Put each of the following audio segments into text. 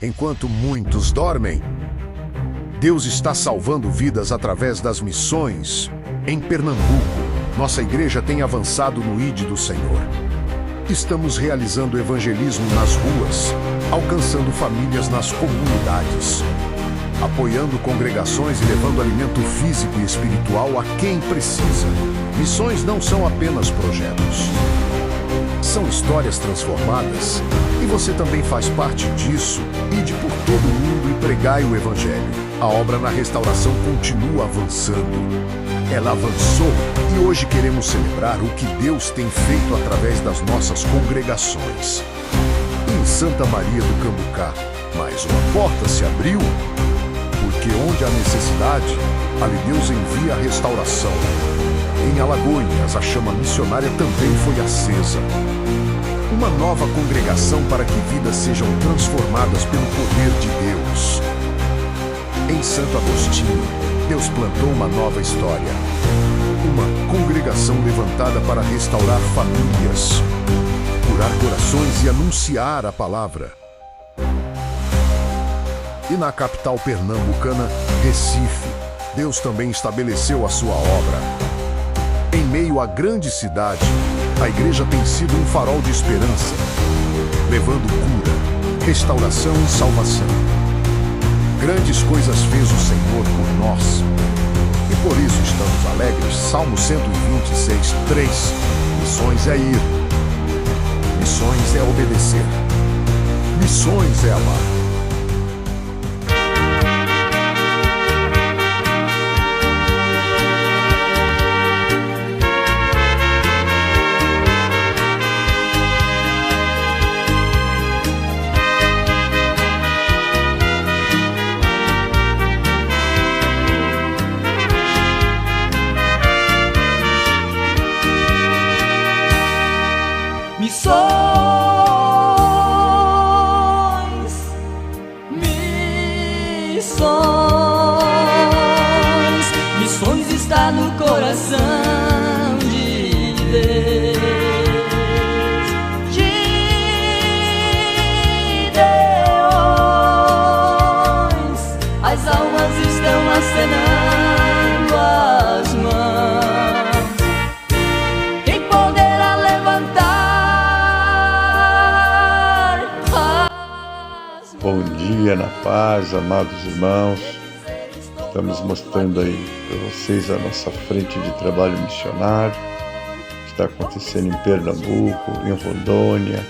Enquanto muitos dormem, Deus está salvando vidas através das missões. Em Pernambuco, nossa igreja tem avançado no ID do Senhor. Estamos realizando evangelismo nas ruas, alcançando famílias nas comunidades, apoiando congregações e levando alimento físico e espiritual a quem precisa. Missões não são apenas projetos. São histórias transformadas e você também faz parte disso. Ide por todo mundo e pregai o Evangelho. A obra na restauração continua avançando. Ela avançou e hoje queremos celebrar o que Deus tem feito através das nossas congregações. Em Santa Maria do Cambucá, mais uma porta se abriu, porque onde há necessidade, ali Deus envia a restauração. Em Alagoinhas, a chama missionária também foi acesa. Uma nova congregação para que vidas sejam transformadas pelo poder de Deus. Em Santo Agostinho, Deus plantou uma nova história. Uma congregação levantada para restaurar famílias, curar corações e anunciar a palavra. E na capital pernambucana, Recife, Deus também estabeleceu a sua obra. Em meio à grande cidade, a igreja tem sido um farol de esperança, levando cura, restauração e salvação. Grandes coisas fez o Senhor por nós, e por isso estamos alegres. Salmo 126, 3. Missões é ir, missões é obedecer, missões é amar. Missões está no coração de Deus, as almas estão acenando as mãos. Quem poderá levantar as mãos? Bom dia, na paz, amados irmãos. Estamos mostrando aí para vocês a nossa frente de trabalho missionário, que está acontecendo em Pernambuco, em Rondônia,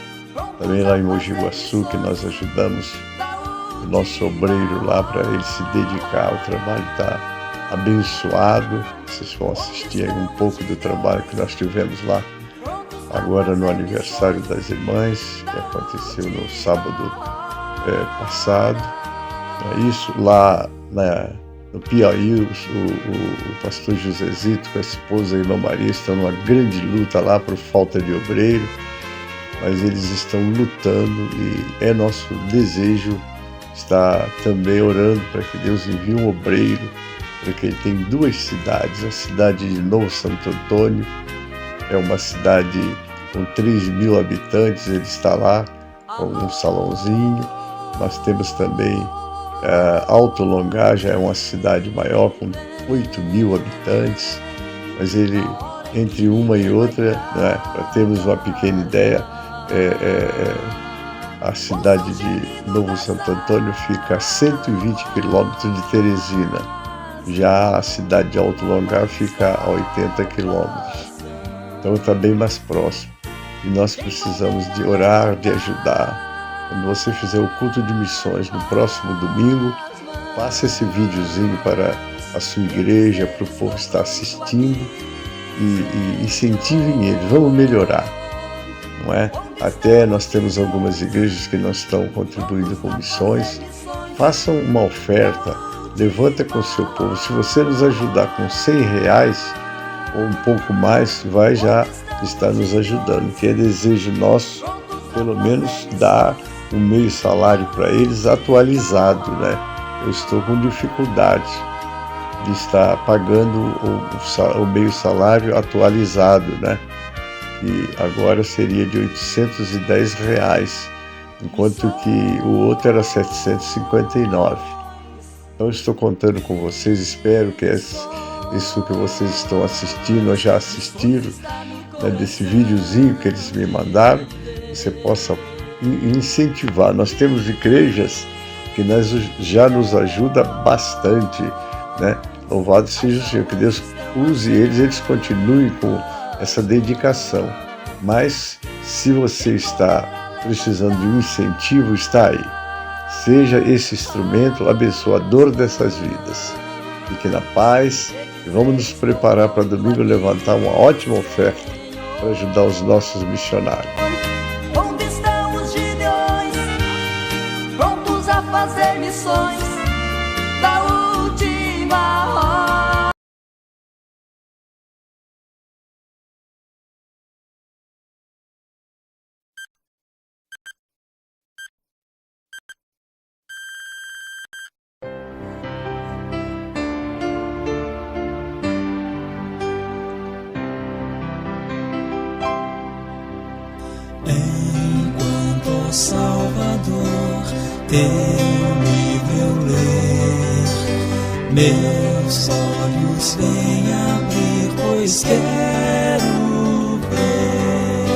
também lá em Mogi Guaçu, que nós ajudamos o nosso obreiro lá para ele se dedicar. O trabalho está abençoado. Vocês vão assistir aí um pouco do trabalho que nós tivemos lá agora no aniversário das irmãs, que aconteceu no sábado passado. Isso lá no Piauí, o pastor Josezito com a esposa e a irmã Maria estão numa grande luta lá por falta de obreiro, mas eles estão lutando e é nosso desejo estar também orando para que Deus envie um obreiro, porque ele tem duas cidades. A cidade de Novo Santo Antônio é uma cidade com 3.000 habitantes, ele está lá com um salãozinho. Nós temos também Alto Longar, já é uma cidade maior, com 8.000 habitantes, mas ele, entre uma e outra, né, para termos uma pequena ideia, a cidade de Novo Santo Antônio fica a 120 quilômetros de Teresina, já a cidade de Alto Longar fica a 80 quilômetros, então está bem mais próximo, e nós precisamos de orar, de ajudar. Quando você fizer o culto de missões no próximo domingo, passe esse videozinho para a sua igreja, para o povo estar assistindo e incentivem eles. Vamos melhorar, não é? Até nós temos algumas igrejas que não estão contribuindo com missões. Façam uma oferta, levanta com o seu povo. Se você nos ajudar com R$100 ou um pouco mais, vai já estar nos ajudando, que é desejo nosso, pelo menos dar um meio salário para eles atualizado, né? Eu estou com dificuldade de estar pagando o meio salário atualizado, né? Que agora seria de R$810. enquanto que o outro era 759. Então, eu estou contando com vocês, espero que isso que vocês estão assistindo, ou já assistiram, né, desse videozinho que eles me mandaram, você possa incentivar. Nós temos igrejas que já nos ajuda bastante, né? Louvado seja o Senhor, que Deus use eles continuem com essa dedicação. Mas se você está precisando de um incentivo, está aí. Seja esse instrumento abençoador dessas vidas. Fique na paz e vamos nos preparar para domingo levantar uma ótima oferta para ajudar os nossos missionários. Onde estão os gideões, prontos a fazer missões da última hora? Enquanto, Salvador, teu livro ler, meus olhos vêm abrir, pois quero ver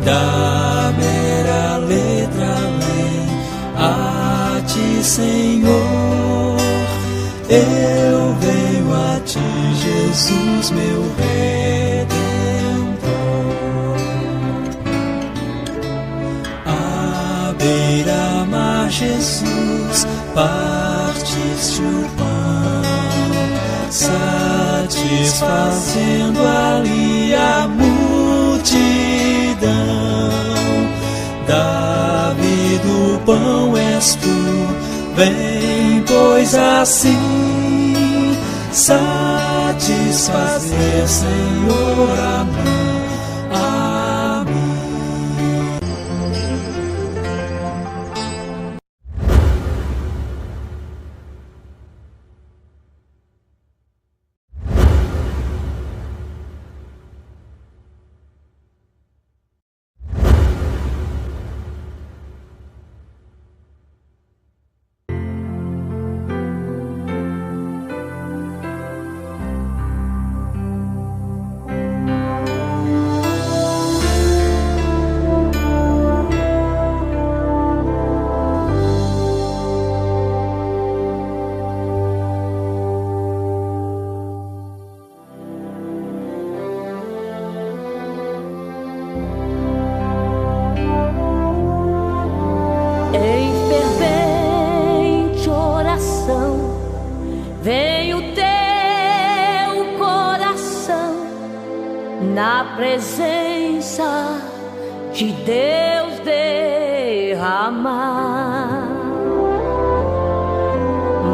da mera letra além a ti, Senhor. Eu venho a ti, Jesus, meu Redentor. Beira-mar, Jesus, partiste o pão, satisfazendo ali a multidão. Davi do pão és tu, vem, pois assim satisfazer, Senhor, a mim. Em fervente oração vem o teu coração na presença de Deus derramar,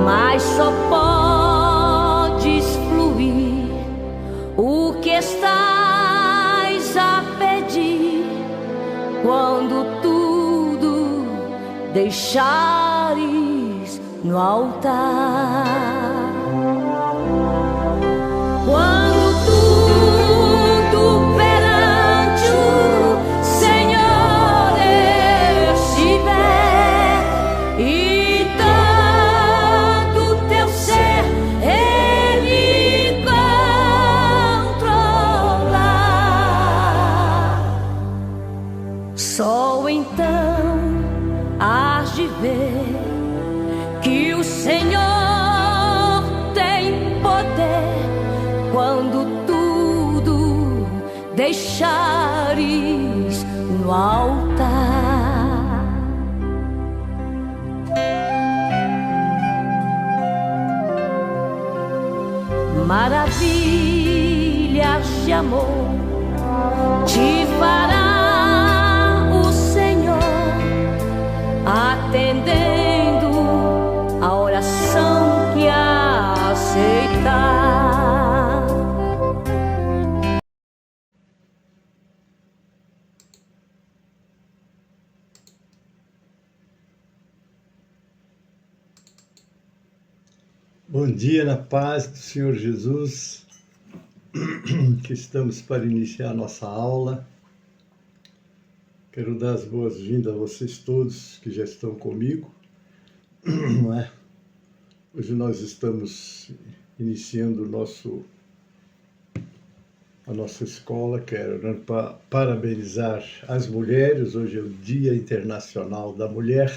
mas só podes fluir o que estás a pedir quando deixares no altar. Quando tudo perante o Senhor estiver e todo teu ser Ele controlar, só então hás de ver que o Senhor tem poder quando tudo deixares no altar. Maravilhas de amor te fará atendendo a oração que aceitar. Bom dia, na paz do Senhor Jesus, que estamos para iniciar a nossa aula. Quero dar as boas-vindas a vocês todos que já estão comigo, não é? Hoje nós estamos iniciando a nossa escola. Quero parabenizar as mulheres. Hoje é o Dia Internacional da Mulher,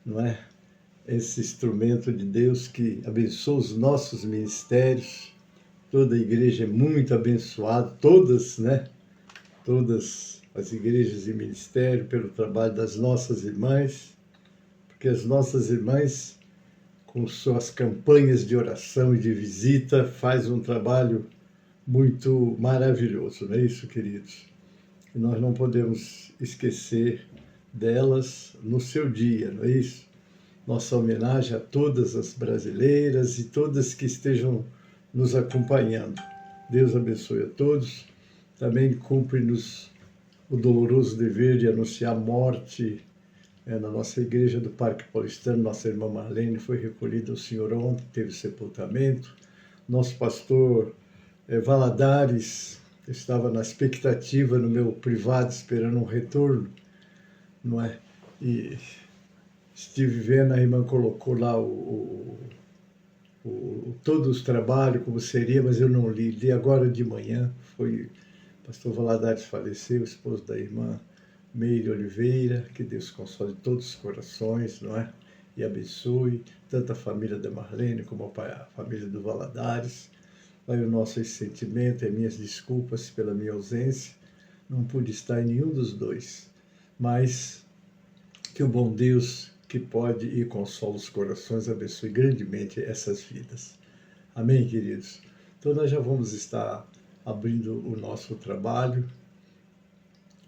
não é? Esse instrumento de Deus que abençoa os nossos ministérios. Toda a igreja é muito abençoada, todas, né? Todas as igrejas e ministério pelo trabalho das nossas irmãs, porque as nossas irmãs, com suas campanhas de oração e de visita, faz um trabalho muito maravilhoso, não é isso, queridos? E nós não podemos esquecer delas no seu dia, não é isso? Nossa homenagem a todas as brasileiras e todas que estejam nos acompanhando. Deus abençoe a todos. Também cumpre-nos o doloroso dever de anunciar a morte na nossa igreja do Parque Paulistano. Nossa irmã Marlene foi recolhida ao Senhor ontem, teve sepultamento. Nosso pastor Valadares estava na expectativa no meu privado, esperando um retorno, não é? E estive vendo, a irmã colocou lá todos os trabalhos, como seria, mas eu não li. Li agora de manhã, foi... Pastor Valadares faleceu, esposo da irmã Meire Oliveira, que Deus console todos os corações, não é? E abençoe tanto a família da Marlene como a família do Valadares. Vai o nosso sentimento e minhas desculpas pela minha ausência. Não pude estar em nenhum dos dois, mas que o bom Deus, que pode e consola os corações, abençoe grandemente essas vidas. Amém, queridos? Então nós já vamos estar abrindo o nosso trabalho.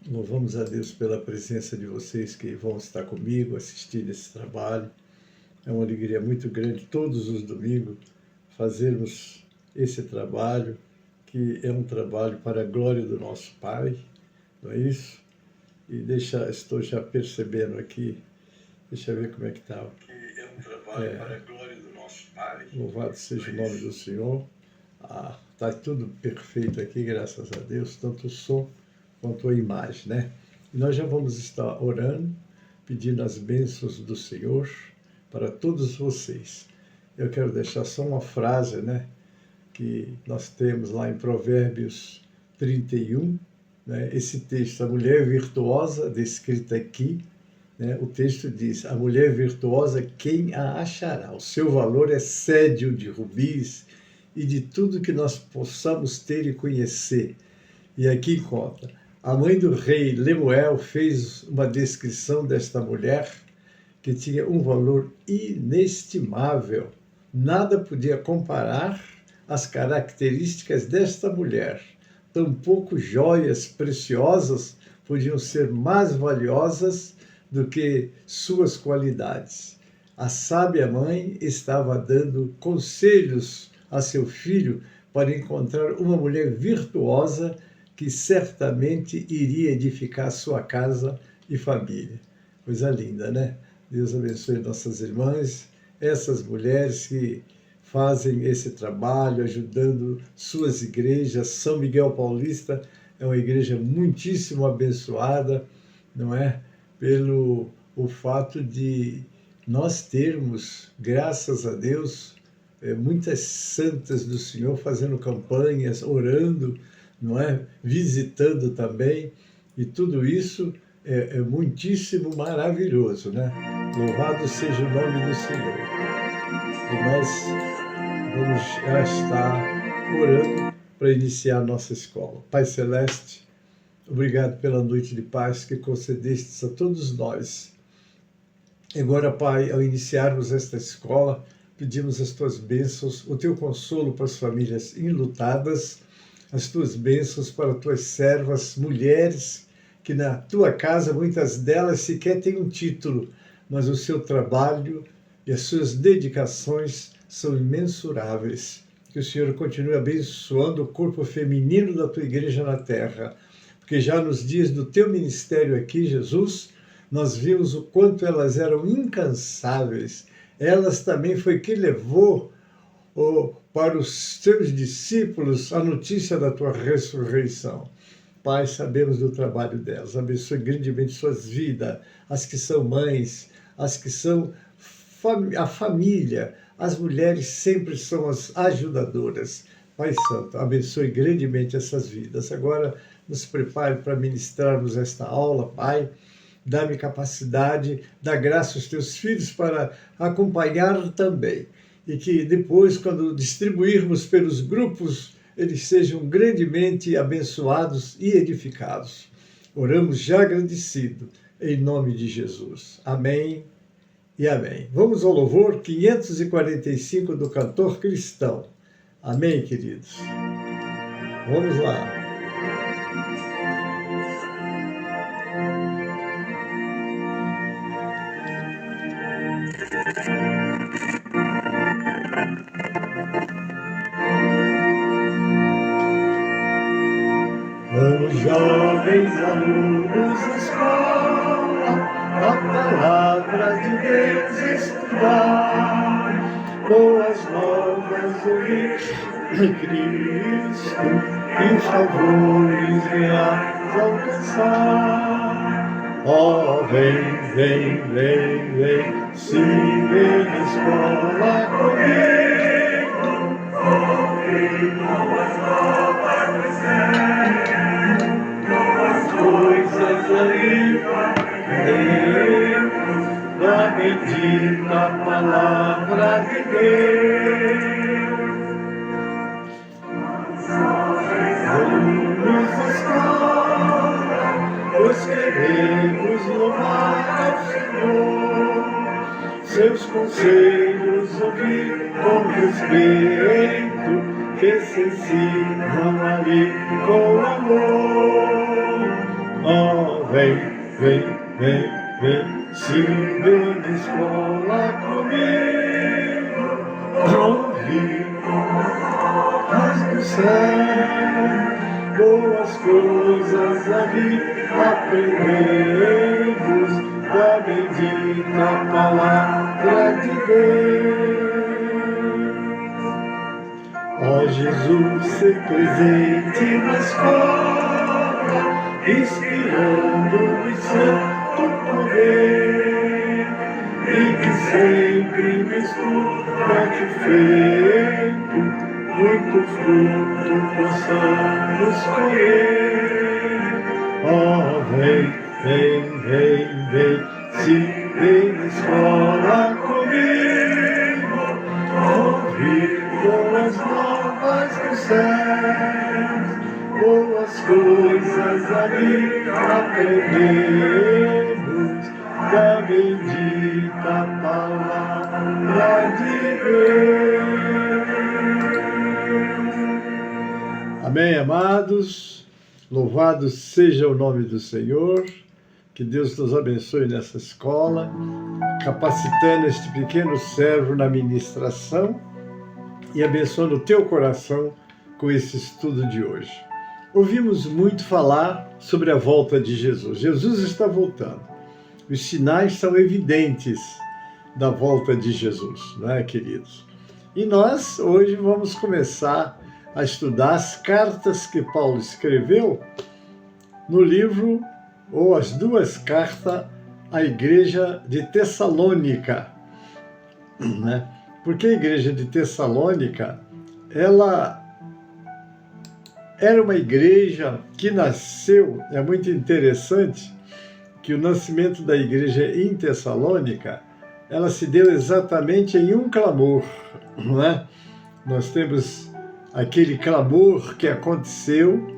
Louvamos a Deus pela presença de vocês que vão estar comigo, assistindo esse trabalho. É uma alegria muito grande, todos os domingos, fazermos esse trabalho, que é um trabalho para a glória do nosso Pai, não é isso? E estou já percebendo aqui, deixa eu ver como é que está. Que é um trabalho para a glória do nosso Pai. Louvado seja o nome do Senhor. Está tudo perfeito aqui, graças a Deus, tanto o som quanto a imagem, né? E nós já vamos estar orando, pedindo as bênçãos do Senhor para todos vocês. Eu quero deixar só uma frase, né? Que nós temos lá em Provérbios 31, né? Esse texto, a mulher virtuosa, descrita aqui, né? O texto diz, a mulher virtuosa, quem a achará? O seu valor é cédio de rubis, e de tudo que nós possamos ter e conhecer. E aqui conta, a mãe do rei Lemuel fez uma descrição desta mulher que tinha um valor inestimável. Nada podia comparar as características desta mulher. Tampouco joias preciosas podiam ser mais valiosas do que suas qualidades. A sábia mãe estava dando conselhos a seu filho para encontrar uma mulher virtuosa que certamente iria edificar sua casa e família. Coisa linda, né? Deus abençoe nossas irmãs, essas mulheres que fazem esse trabalho, ajudando suas igrejas. São Miguel Paulista é uma igreja muitíssimo abençoada, não é? Pelo o fato de nós termos, graças a Deus, muitas santas do Senhor fazendo campanhas, orando, não é? Visitando também, e tudo isso é muitíssimo maravilhoso, né? Louvado seja o nome do Senhor. E nós vamos já estar orando para iniciar a nossa escola. Pai Celeste, obrigado pela noite de paz que concedestes a todos nós. Agora, Pai, ao iniciarmos esta escola, pedimos as tuas bênçãos, o teu consolo para as famílias enlutadas, as tuas bênçãos para as tuas servas, mulheres, que na tua casa, muitas delas sequer têm um título, mas o seu trabalho e as suas dedicações são imensuráveis. Que o Senhor continue abençoando o corpo feminino da tua igreja na terra, porque já nos dias do teu ministério aqui, Jesus, nós vimos o quanto elas eram incansáveis. Elas também foi que levou para os teus discípulos a notícia da tua ressurreição. Pai, sabemos do trabalho delas. Abençoe grandemente suas vidas, as que são mães, as que são a família. As mulheres sempre são as ajudadoras. Pai Santo, abençoe grandemente essas vidas. Agora, nos prepare para ministrarmos esta aula, Pai. Dá-me capacidade, dá graça aos teus filhos para acompanhar também. E que depois, quando distribuirmos pelos grupos, eles sejam grandemente abençoados e edificados. Oramos já agradecido, em nome de Jesus. Amém e amém. Vamos ao louvor 545 do cantor cristão. Amém, queridos? Vamos lá. Vamos, jovens alunos da escola, a palavra de Deus estudar, boas novas ouvir de Cristo e favores reais alcançar. Oh, vem, vem, vem, vem, se vem na escola comigo, ouvir boas novas do céu. Coisas ali dentro da bendita palavra de Deus. Vamos escola, pois queremos louvar ao Senhor, seus conselhos ouvir com respeito, que se ensinam ali com amor. Oh, vem, vem, vem, vem, se vem na escola comigo, ouvir as do céu, boas coisas ali aprendemos da bendita palavra de Deus. Ó Jesus, ser presente na escola, inspirando o santo poder, e que sempre misturante feito, muito fruto possamos colher. Oh, vem, vem, vem, vem, se vem na escola comigo, ouvir boas novas dos céus, boas coisas ali aprendemos da bendita palavra de Deus. Amém, amados. Louvado seja o nome do Senhor. Que Deus nos abençoe nessa escola, capacitando este pequeno servo na ministração e abençoando o teu coração com esse estudo de hoje. Ouvimos muito falar sobre a volta de Jesus. Jesus está voltando. Os sinais são evidentes da volta de Jesus, não é, queridos? E nós hoje vamos começar a estudar as cartas que Paulo escreveu no livro, ou as duas cartas à igreja de Tessalônica, né? Porque a igreja de Tessalônica, ela era uma igreja que nasceu, é muito interessante que o nascimento da igreja em Tessalônica, ela se deu exatamente em um clamor, não é? Nós temos aquele clamor que aconteceu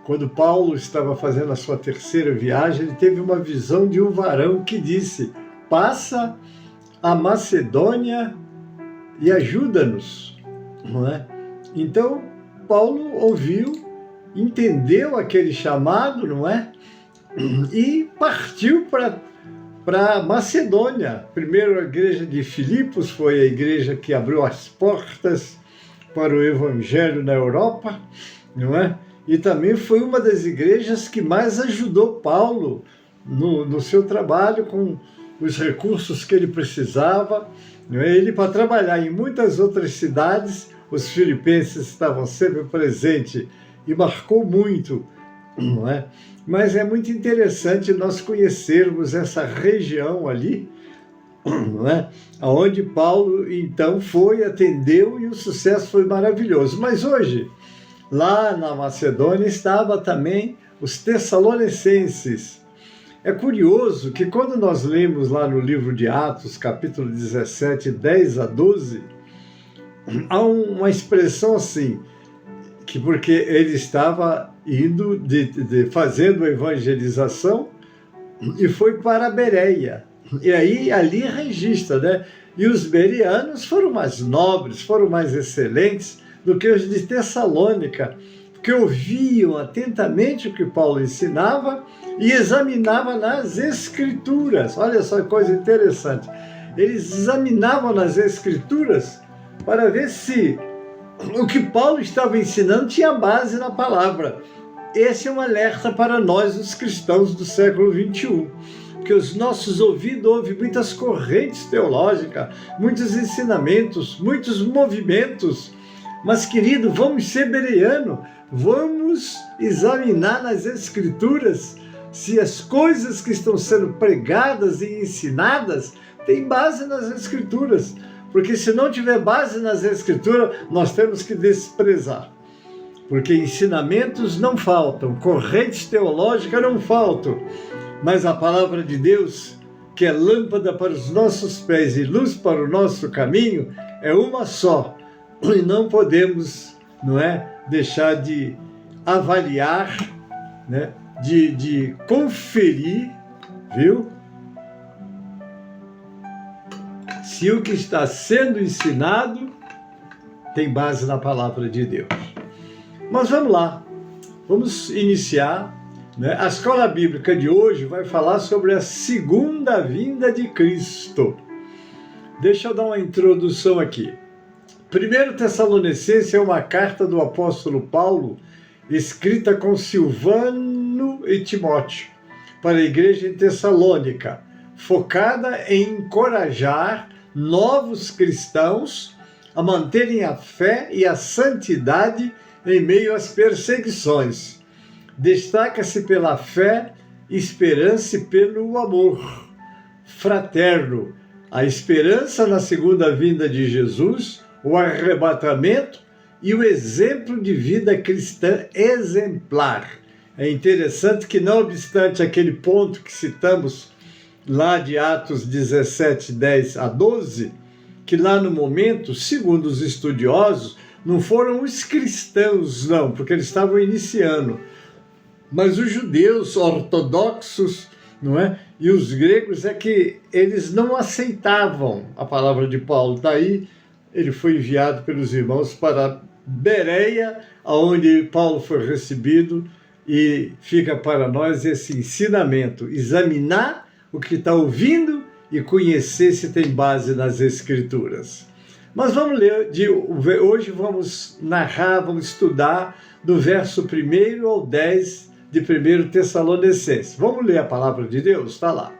quando Paulo estava fazendo a sua terceira viagem. Ele teve uma visão de um varão que disse: passa a Macedônia e ajuda-nos, não é? Então, Paulo ouviu, entendeu aquele chamado, não é? E partiu para Macedônia. Primeiro, a igreja de Filipos foi a igreja que abriu as portas para o evangelho na Europa, não é? E também foi uma das igrejas que mais ajudou Paulo no seu trabalho, com os recursos que ele precisava, não é? Ele, para trabalhar em muitas outras cidades, os filipenses estavam sempre presentes e marcou muito, não é? Mas é muito interessante nós conhecermos essa região ali, não é? Onde Paulo então foi, atendeu e o sucesso foi maravilhoso. Mas hoje, lá na Macedônia, estava também os Tessalonicenses. É curioso que quando nós lemos lá no livro de Atos, capítulo 17, 10 a 12, há uma expressão assim, que porque ele estava indo, fazendo a evangelização e foi para a Bereia. E aí ali registra, né? E os bereanos foram mais nobres, foram mais excelentes do que os de Tessalônica, que ouviam atentamente o que Paulo ensinava e examinavam nas Escrituras. Olha só que coisa interessante. Eles examinavam nas Escrituras para ver se o que Paulo estava ensinando tinha base na palavra. Esse é um alerta para nós, os cristãos do século XXI, porque os nossos ouvidos ouvem muitas correntes teológicas, muitos ensinamentos, muitos movimentos. Mas, querido, vamos ser bereano, vamos examinar nas Escrituras se as coisas que estão sendo pregadas e ensinadas têm base nas Escrituras. Porque se não tiver base nas Escrituras, nós temos que desprezar. Porque ensinamentos não faltam, correntes teológicas não faltam, mas a palavra de Deus, que é lâmpada para os nossos pés e luz para o nosso caminho, é uma só. E não podemos, não é, deixar de avaliar, né, de conferir, viu? Se o que está sendo ensinado tem base na palavra de Deus. Mas vamos lá, vamos iniciar, né? A escola bíblica de hoje vai falar sobre a segunda vinda de Cristo. Deixa eu dar uma introdução aqui. 1 Tessalonicenses é uma carta do apóstolo Paulo, escrita com Silvano e Timóteo, para a igreja em Tessalônica, focada em encorajar novos cristãos a manterem a fé e a santidade em meio às perseguições. Destaca-se pela fé, esperança e pelo amor fraterno, a esperança na segunda vinda de Jesus, o arrebatamento e o exemplo de vida cristã exemplar. É interessante que, não obstante aquele ponto que citamos lá de Atos 17, 10 a 12, que lá no momento, segundo os estudiosos, não foram os cristãos, não, porque eles estavam iniciando, mas os judeus ortodoxos, não é? E os gregos é que eles não aceitavam a palavra de Paulo. Daí ele foi enviado pelos irmãos para Bereia, onde Paulo foi recebido, e fica para nós esse ensinamento, examinar o que está ouvindo e conhecer se tem base nas Escrituras. Mas vamos ler, hoje vamos narrar, vamos estudar do verso 1 ao 10 de 1 Tessalonicenses. Vamos ler a palavra de Deus? Está lá.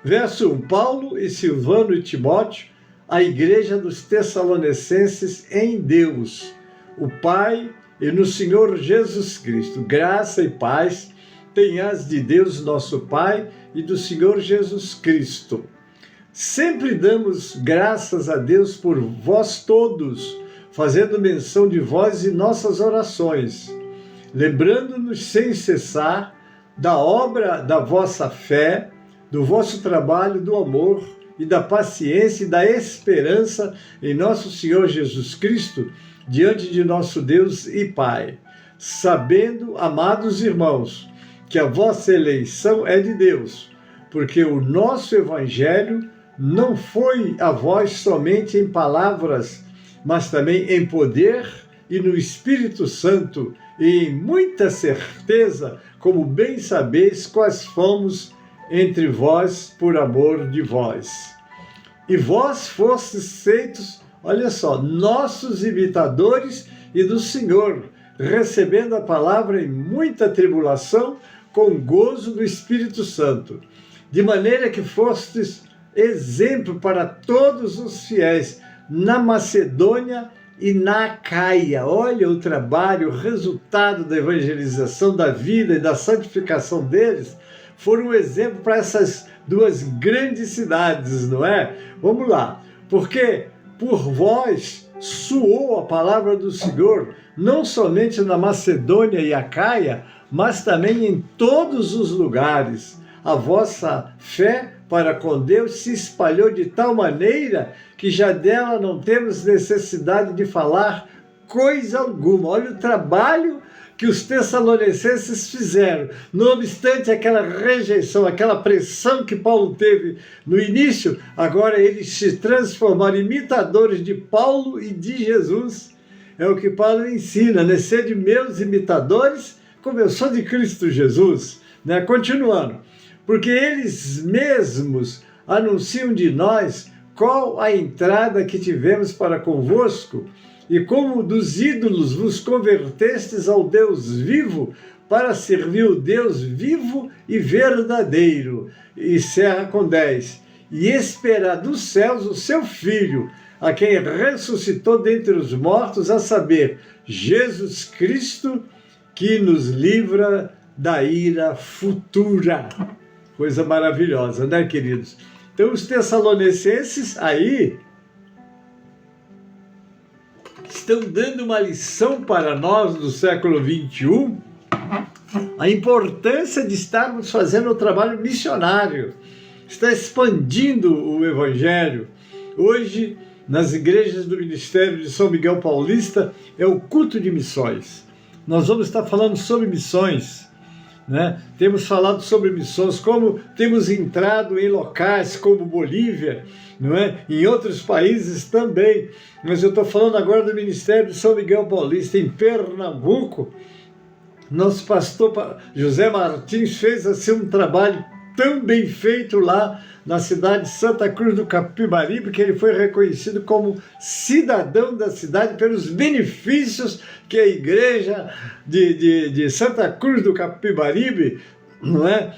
Verso 1. Paulo e Silvano e Timóteo, a igreja dos Tessalonicenses em Deus, o Pai e no Senhor Jesus Cristo. Graça e paz tenhas de Deus nosso Pai e do Senhor Jesus Cristo. Sempre damos graças a Deus por vós todos, fazendo menção de vós em nossas orações, lembrando-nos sem cessar da obra da vossa fé, do vosso trabalho, do amor e da paciência e da esperança em nosso Senhor Jesus Cristo, diante de nosso Deus e Pai, sabendo, amados irmãos, que a vossa eleição é de Deus, porque o nosso Evangelho não foi a vós somente em palavras, mas também em poder e no Espírito Santo, e em muita certeza, como bem sabeis, quais fomos entre vós por amor de vós. E vós fostes feitos, olha só, nossos imitadores e do Senhor, recebendo a palavra em muita tribulação, com gozo do Espírito Santo, de maneira que fostes exemplo para todos os fiéis na Macedônia e na Acaia. Olha o trabalho, o resultado da evangelização, da vida e da santificação deles, foram um exemplo para essas duas grandes cidades, não é? Vamos lá, porque por vós soou a palavra do Senhor, não somente na Macedônia e Acaia, mas também em todos os lugares. A vossa fé para com Deus se espalhou de tal maneira que já dela não temos necessidade de falar coisa alguma. Olha o trabalho que os tessalonicenses fizeram. Não obstante aquela rejeição, aquela pressão que Paulo teve no início, agora eles se transformaram em imitadores de Paulo e de Jesus. É o que Paulo ensina, né? Sede meus imitadores, como eu sou de Cristo Jesus. Né? Continuando, porque eles mesmos anunciam de nós qual a entrada que tivemos para convosco, e como dos ídolos vos convertestes ao Deus vivo, para servir o Deus vivo e verdadeiro. E encerra com 10. E esperar dos céus o seu Filho, a quem ressuscitou dentre os mortos, a saber, Jesus Cristo, que nos livra da ira futura. Coisa maravilhosa, né, queridos? Então, os tessalonicenses aí estão dando uma lição para nós do século XXI, a importância de estarmos fazendo o trabalho missionário, está expandindo o Evangelho. Hoje, nas igrejas do Ministério de São Miguel Paulista, é o culto de missões. Nós vamos estar falando sobre missões, né? Temos falado sobre missões, como temos entrado em locais como Bolívia, não é? Em outros países também, mas eu estou falando agora do Ministério de São Miguel Paulista, em Pernambuco. Nosso pastor José Martins fez assim um trabalho tão bem feito lá na cidade de Santa Cruz do Capibaribe, que ele foi reconhecido como cidadão da cidade pelos benefícios que a igreja de Santa Cruz do Capibaribe, não é,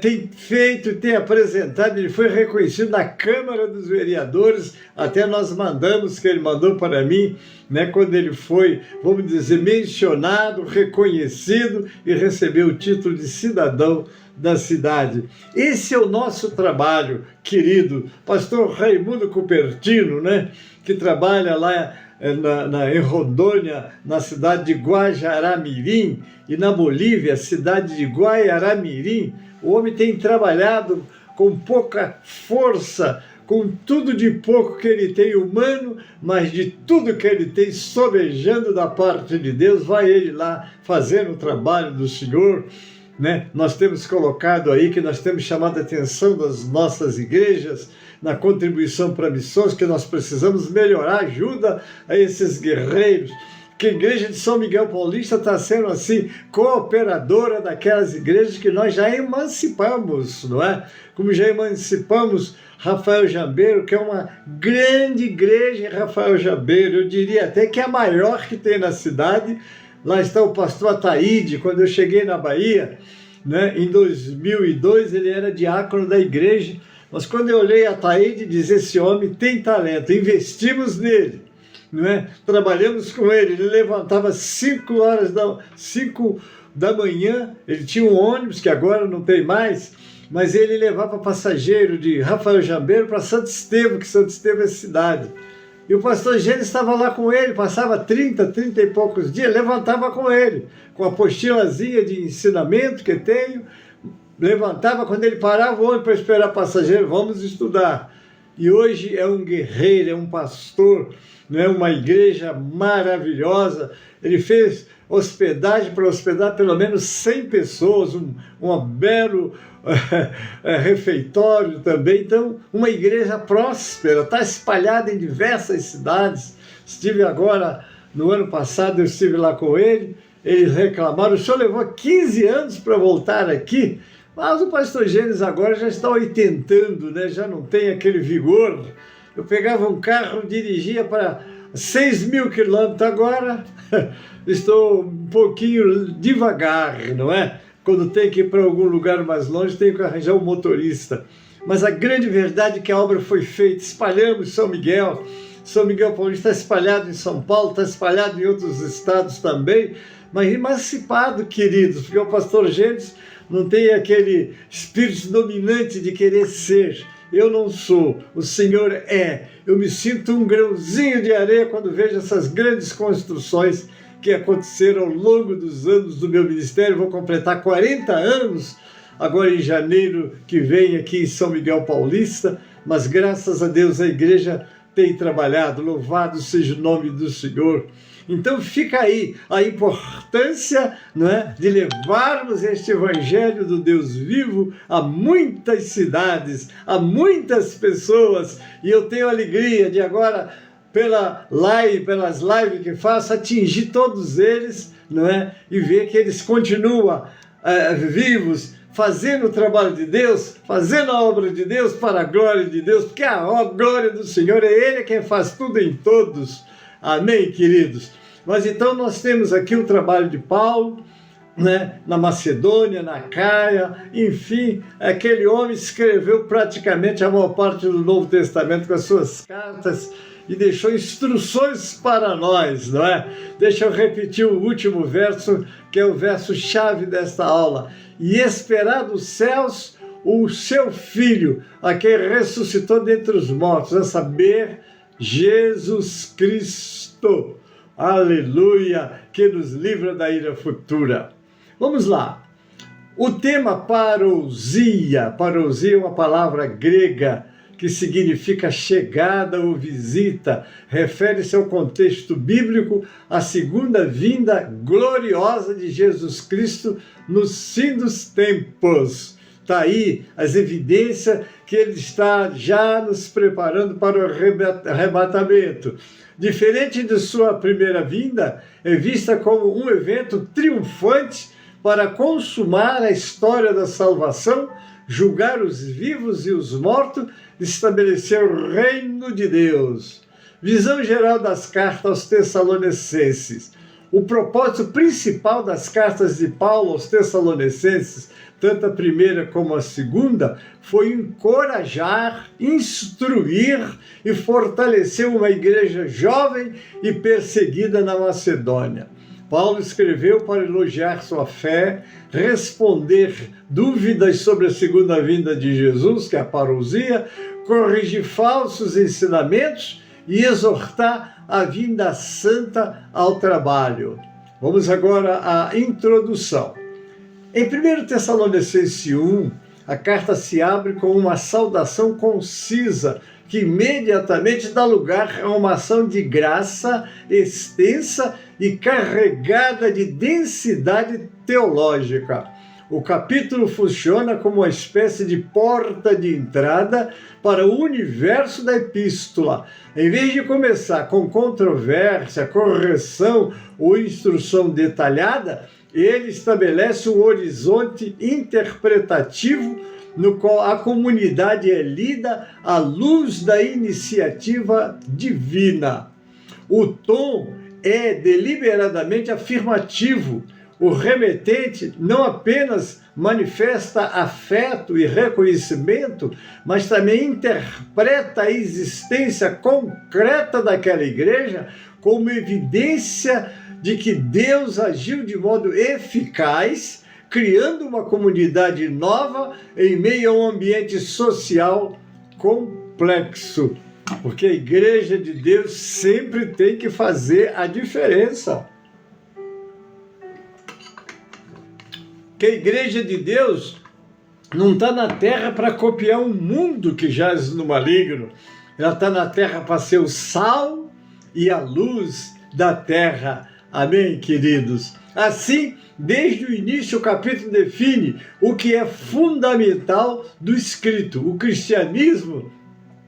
tem feito e tem apresentado. Ele foi reconhecido na Câmara dos Vereadores, até nós mandamos, que ele mandou para mim, né, quando ele foi, vamos dizer, mencionado, reconhecido e recebeu o título de cidadão da cidade. Esse é o nosso trabalho, querido pastor Raimundo Cupertino, né, que trabalha lá em Rondônia, na cidade de Guajará-Mirim, e na Bolívia, cidade de Guaiará-Mirim. O homem tem trabalhado com pouca força, com tudo de pouco que ele tem humano, mas de tudo que ele tem sobejando da parte de Deus, vai ele lá fazendo o trabalho do Senhor, né? Nós temos colocado aí que nós temos chamado a atenção das nossas igrejas na contribuição para missões, que nós precisamos melhorar, ajuda a esses guerreiros, que a igreja de São Miguel Paulista está sendo assim, cooperadora daquelas igrejas que nós já emancipamos, não é? Como já emancipamos Rafael Jambeiro, que é uma grande igreja em Rafael Jambeiro, eu diria até que é a maior que tem na cidade. Lá está o pastor Ataíde. Quando eu cheguei na Bahia, né, em 2002, ele era diácono da igreja, mas quando eu olhei Ataíde, disse: esse homem tem talento, investimos nele, não é? Trabalhamos com ele, ele levantava 5 da manhã, ele tinha um ônibus, que agora não tem mais, mas ele levava passageiro de Rafael Jambeiro para Santo Estevão, que Santo Estevão é cidade. E o pastor Gênesis estava lá com ele, passava 30 e poucos dias, levantava com ele, com a apostilazinha de ensinamento que tenho, levantava quando ele parava o ônibus para esperar passageiro, vamos estudar. E hoje é um guerreiro, é um pastor, né, uma igreja maravilhosa. Ele fez hospedagem para hospedar pelo menos 100 pessoas, um belo refeitório também. Então, uma igreja próspera, está espalhada em diversas cidades. Estive agora, no ano passado, eu estive lá com ele, eles reclamaram: o senhor levou 15 anos para voltar aqui, mas o pastor Gênesis agora já está oitentando, né? Já não tem aquele vigor. Eu pegava um carro, dirigia para 6.000 quilômetros, agora estou um pouquinho devagar, não é? Quando tem que ir para algum lugar mais longe, tenho que arranjar um motorista. Mas a grande verdade é que a obra foi feita, espalhamos São Miguel, São Miguel Paulista está espalhado em São Paulo, está espalhado em outros estados também, mas emancipado, queridos, porque o pastor Gênesis não tem aquele espírito dominante de querer ser. Eu não sou, o Senhor é. Eu me sinto um grãozinho de areia quando vejo essas grandes construções que aconteceram ao longo dos anos do meu ministério. Vou completar 40 anos agora em janeiro que vem aqui em São Miguel Paulista, mas graças a Deus a igreja tem trabalhado, louvado seja o nome do Senhor. Então fica aí a importância, não é, de levarmos este evangelho do Deus vivo a muitas cidades, a muitas pessoas, e eu tenho alegria de agora, pelas lives que faço, atingir todos eles, não é, e ver que eles continuam vivos, fazendo o trabalho de Deus, fazendo a obra de Deus para a glória de Deus, porque a glória do Senhor é Ele quem faz tudo em todos. Amém, queridos? Mas então nós temos aqui o trabalho de Paulo, né, na Macedônia, na Caia, enfim, aquele homem escreveu praticamente a maior parte do Novo Testamento com as suas cartas e deixou instruções para nós, não é? Deixa eu repetir o último verso, que é o verso-chave desta aula. E esperar dos céus o seu Filho, a quem ressuscitou dentre os mortos, a saber, Jesus Cristo. Aleluia, que nos livra da ira futura. Vamos lá. O tema parousia. Parousia é uma palavra grega que significa chegada ou visita. Refere-se ao contexto bíblico, à segunda vinda gloriosa de Jesus Cristo no fim dos tempos. Está aí as evidências que Ele está já nos preparando para o arrebatamento. Diferente de sua primeira vinda, é vista como um evento triunfante para consumar a história da salvação, julgar os vivos e os mortos, estabelecer o reino de Deus. Visão geral das cartas aos Tessalonicenses. O propósito principal das cartas de Paulo aos Tessalonicenses, tanto a primeira como a segunda, foi encorajar, instruir e fortalecer uma igreja jovem e perseguida na Macedônia. Paulo escreveu para elogiar sua fé, responder dúvidas sobre a segunda vinda de Jesus, que é a parousia, corrigir falsos ensinamentos e exortar a vinda santa ao trabalho. Vamos agora à introdução. Em 1 Tessalonicenses 1, a carta se abre com uma saudação concisa, que imediatamente dá lugar a uma ação de graça extensa e carregada de densidade teológica. O capítulo funciona como uma espécie de porta de entrada para o universo da epístola. Em vez de começar com controvérsia, correção ou instrução detalhada, ele estabelece um horizonte interpretativo no qual a comunidade é lida à luz da iniciativa divina. O tom é deliberadamente afirmativo. O remetente não apenas manifesta afeto e reconhecimento, mas também interpreta a existência concreta daquela igreja como evidência de que Deus agiu de modo eficaz, criando uma comunidade nova em meio a um ambiente social complexo. Porque a igreja de Deus sempre tem que fazer a diferença. Que a igreja de Deus não está na terra para copiar um mundo que jaz no maligno. Ela está na terra para ser o sal e a luz da terra. Amém, queridos? Assim, desde o início, o capítulo define o que é fundamental do escrito. O cristianismo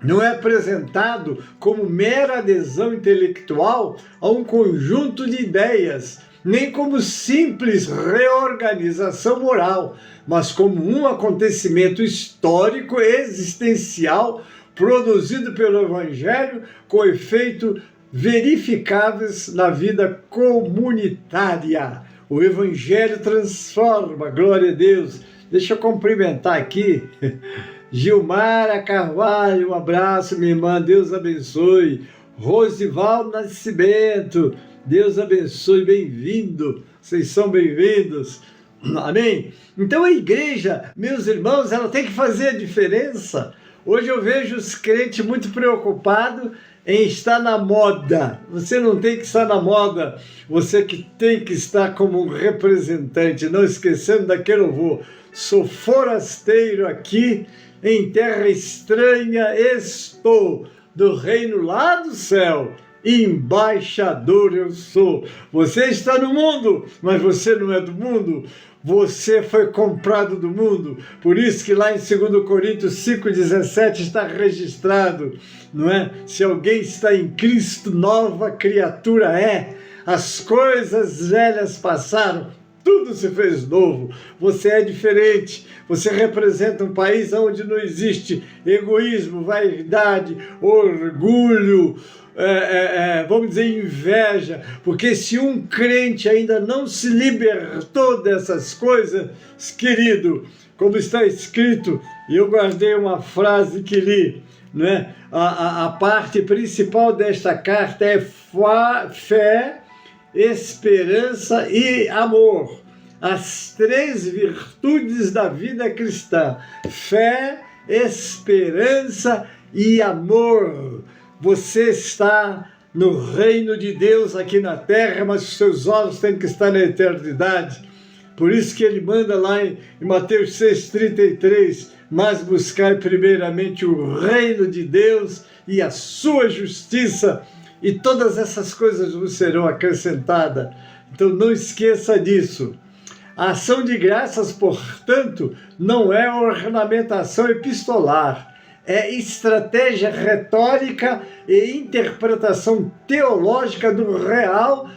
não é apresentado como mera adesão intelectual a um conjunto de ideias, nem como simples reorganização moral, mas como um acontecimento histórico existencial produzido pelo Evangelho com efeito verificáveis na vida comunitária. O Evangelho transforma, glória a Deus. Deixa eu cumprimentar aqui Gilmara Carvalho, um abraço, minha irmã, Deus abençoe. Rosival Nascimento, Deus abençoe, bem-vindo, vocês são bem-vindos, amém? Então a igreja, meus irmãos, ela tem que fazer a diferença. Hoje eu vejo os crentes muito preocupados em estar na moda. Você não tem que estar na moda, você que tem que estar como um representante, não esquecendo daquele louvor. Sou forasteiro aqui, em terra estranha estou, do reino lá do céu, embaixador eu sou. Você está no mundo, mas você não é do mundo. Você foi comprado do mundo. Por isso que lá em 2 Coríntios 5,17 está registrado, não é? Se alguém está em Cristo, nova criatura é. As coisas velhas passaram, tudo se fez novo. Você é diferente. Você representa um país onde não existe egoísmo, vaidade, orgulho, vamos dizer, inveja, porque se um crente ainda não se libertou dessas coisas, querido, como está escrito, e eu guardei uma frase que li, né? A parte principal desta carta é fé, esperança e amor. As 3 virtudes da vida cristã: fé, esperança e amor. Você está no reino de Deus aqui na terra, mas os seus olhos têm que estar na eternidade. Por isso que ele manda lá em Mateus 6,33, mas buscai primeiramente o reino de Deus e a sua justiça, e todas essas coisas vos serão acrescentadas. Então não esqueça disso. A ação de graças, portanto, não é ornamentação epistolar, é estratégia retórica e interpretação teológica do real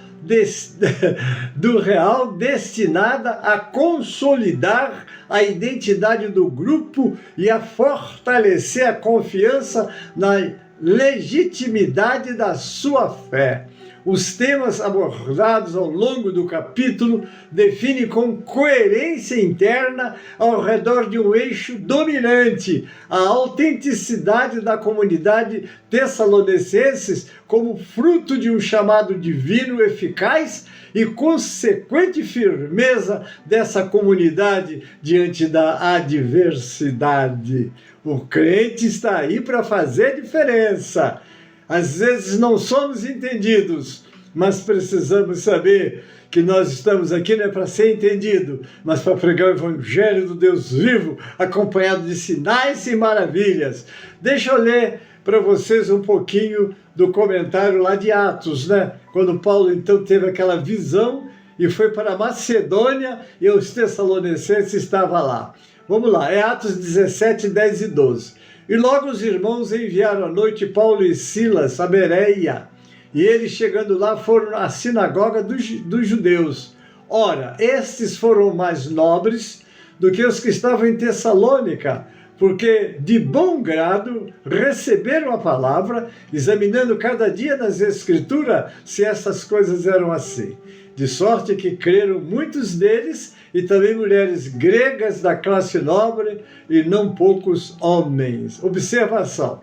destinada a consolidar a identidade do grupo e a fortalecer a confiança na legitimidade da sua fé. Os temas abordados ao longo do capítulo definem com coerência interna ao redor de um eixo dominante a autenticidade da comunidade tessalonicenses como fruto de um chamado divino eficaz e consequente firmeza dessa comunidade diante da adversidade. O crente está aí para fazer diferença. Às vezes não somos entendidos, mas precisamos saber que nós estamos aqui não é para ser entendido, mas para pregar o Evangelho do Deus vivo, acompanhado de sinais e maravilhas. Deixa eu ler para vocês um pouquinho do comentário lá de Atos, né? Quando Paulo então teve aquela visão e foi para a Macedônia e os tessalonicenses estavam lá. Vamos lá, é Atos 17, 10 e 12. E logo os irmãos enviaram à noite Paulo e Silas a Bereia, e eles chegando lá foram à sinagoga dos judeus. Ora, estes foram mais nobres do que os que estavam em Tessalônica, porque de bom grado receberam a palavra, examinando cada dia nas Escrituras se essas coisas eram assim. De sorte que creram muitos deles, e também mulheres gregas da classe nobre, e não poucos homens. Observação.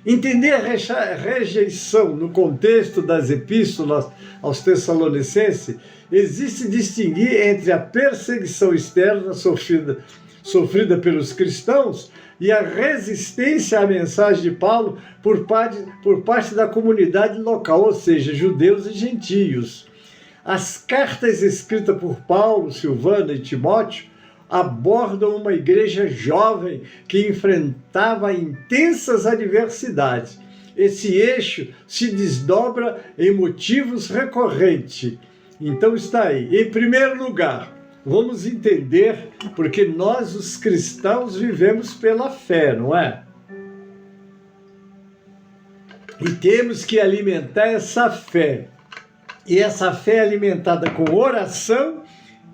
Entender a rejeição no contexto das epístolas aos Tessalonicenses, existe distinguir entre a perseguição externa sofrida pelos cristãos e a resistência à mensagem de Paulo por parte da comunidade local, ou seja, judeus e gentios. As cartas escritas por Paulo, Silvana e Timóteo abordam uma igreja jovem que enfrentava intensas adversidades. Esse eixo se desdobra em motivos recorrentes. Então está aí. Em primeiro lugar, vamos entender porque nós, os cristãos, vivemos pela fé, não é? E temos que alimentar essa fé. E essa fé é alimentada com oração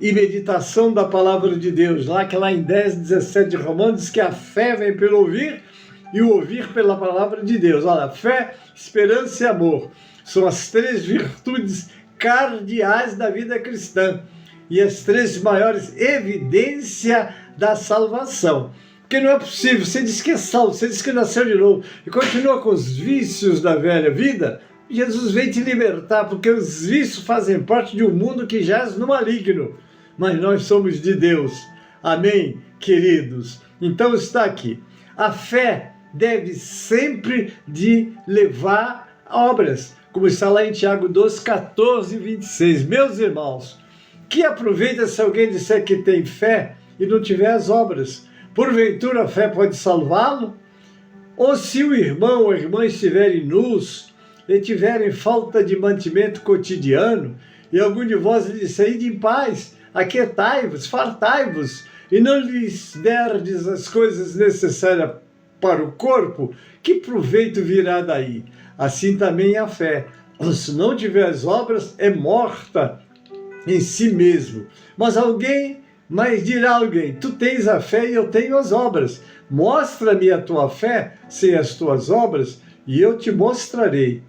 e meditação da palavra de Deus. Lá em 10, 17 de Romanos, diz que a fé vem pelo ouvir e o ouvir pela palavra de Deus. Olha, fé, esperança e amor são as 3 virtudes cardeais da vida cristã e as 3 maiores evidências da salvação. Porque não é possível. Você diz que é salvo, você diz que nasceu de novo e continua com os vícios da velha vida. Jesus vem te libertar, porque os vícios fazem parte de um mundo que jaz no maligno. Mas nós somos de Deus. Amém, queridos? Então está aqui. A fé deve sempre de levar obras, como está lá em Tiago 2, 14 e 26. Meus irmãos, que aproveita se alguém disser que tem fé e não tiver as obras? Porventura a fé pode salvá-lo? Ou se o irmão ou a irmã estiverem nus e tiverem falta de mantimento cotidiano, e algum de vós lhe disser, ide em paz, aquietai-vos, fartai-vos, e não lhes derdes as coisas necessárias para o corpo, que proveito virá daí? Assim também a fé, se não tiver as obras, é morta em si mesmo. Mas dirá alguém, tu tens a fé e eu tenho as obras. Mostra-me a tua fé sem as tuas obras, e eu te mostrarei.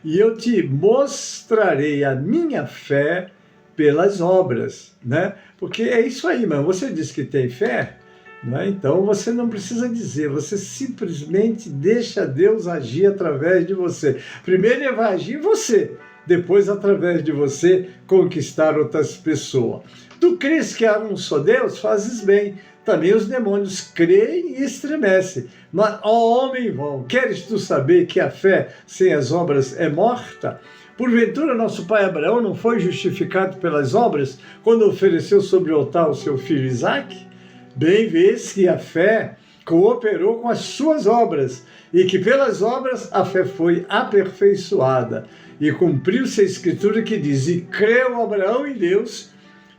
E eu te mostrarei a minha fé pelas obras, né? Porque é isso aí, mano. Você diz que tem fé, né? Então você não precisa dizer, você simplesmente deixa Deus agir através de você. Primeiro ele vai agir em você, depois através de você conquistar outras pessoas. Tu crês que há um só Deus? Fazes bem. Também os demônios creem e estremecem. Mas, ó homem vão, queres tu saber que a fé sem as obras é morta? Porventura nosso pai Abraão não foi justificado pelas obras quando ofereceu sobre o altar o seu filho Isaque? Bem vês que a fé cooperou com as suas obras, e que pelas obras a fé foi aperfeiçoada. E cumpriu-se a escritura que diz, e creu Abraão em Deus,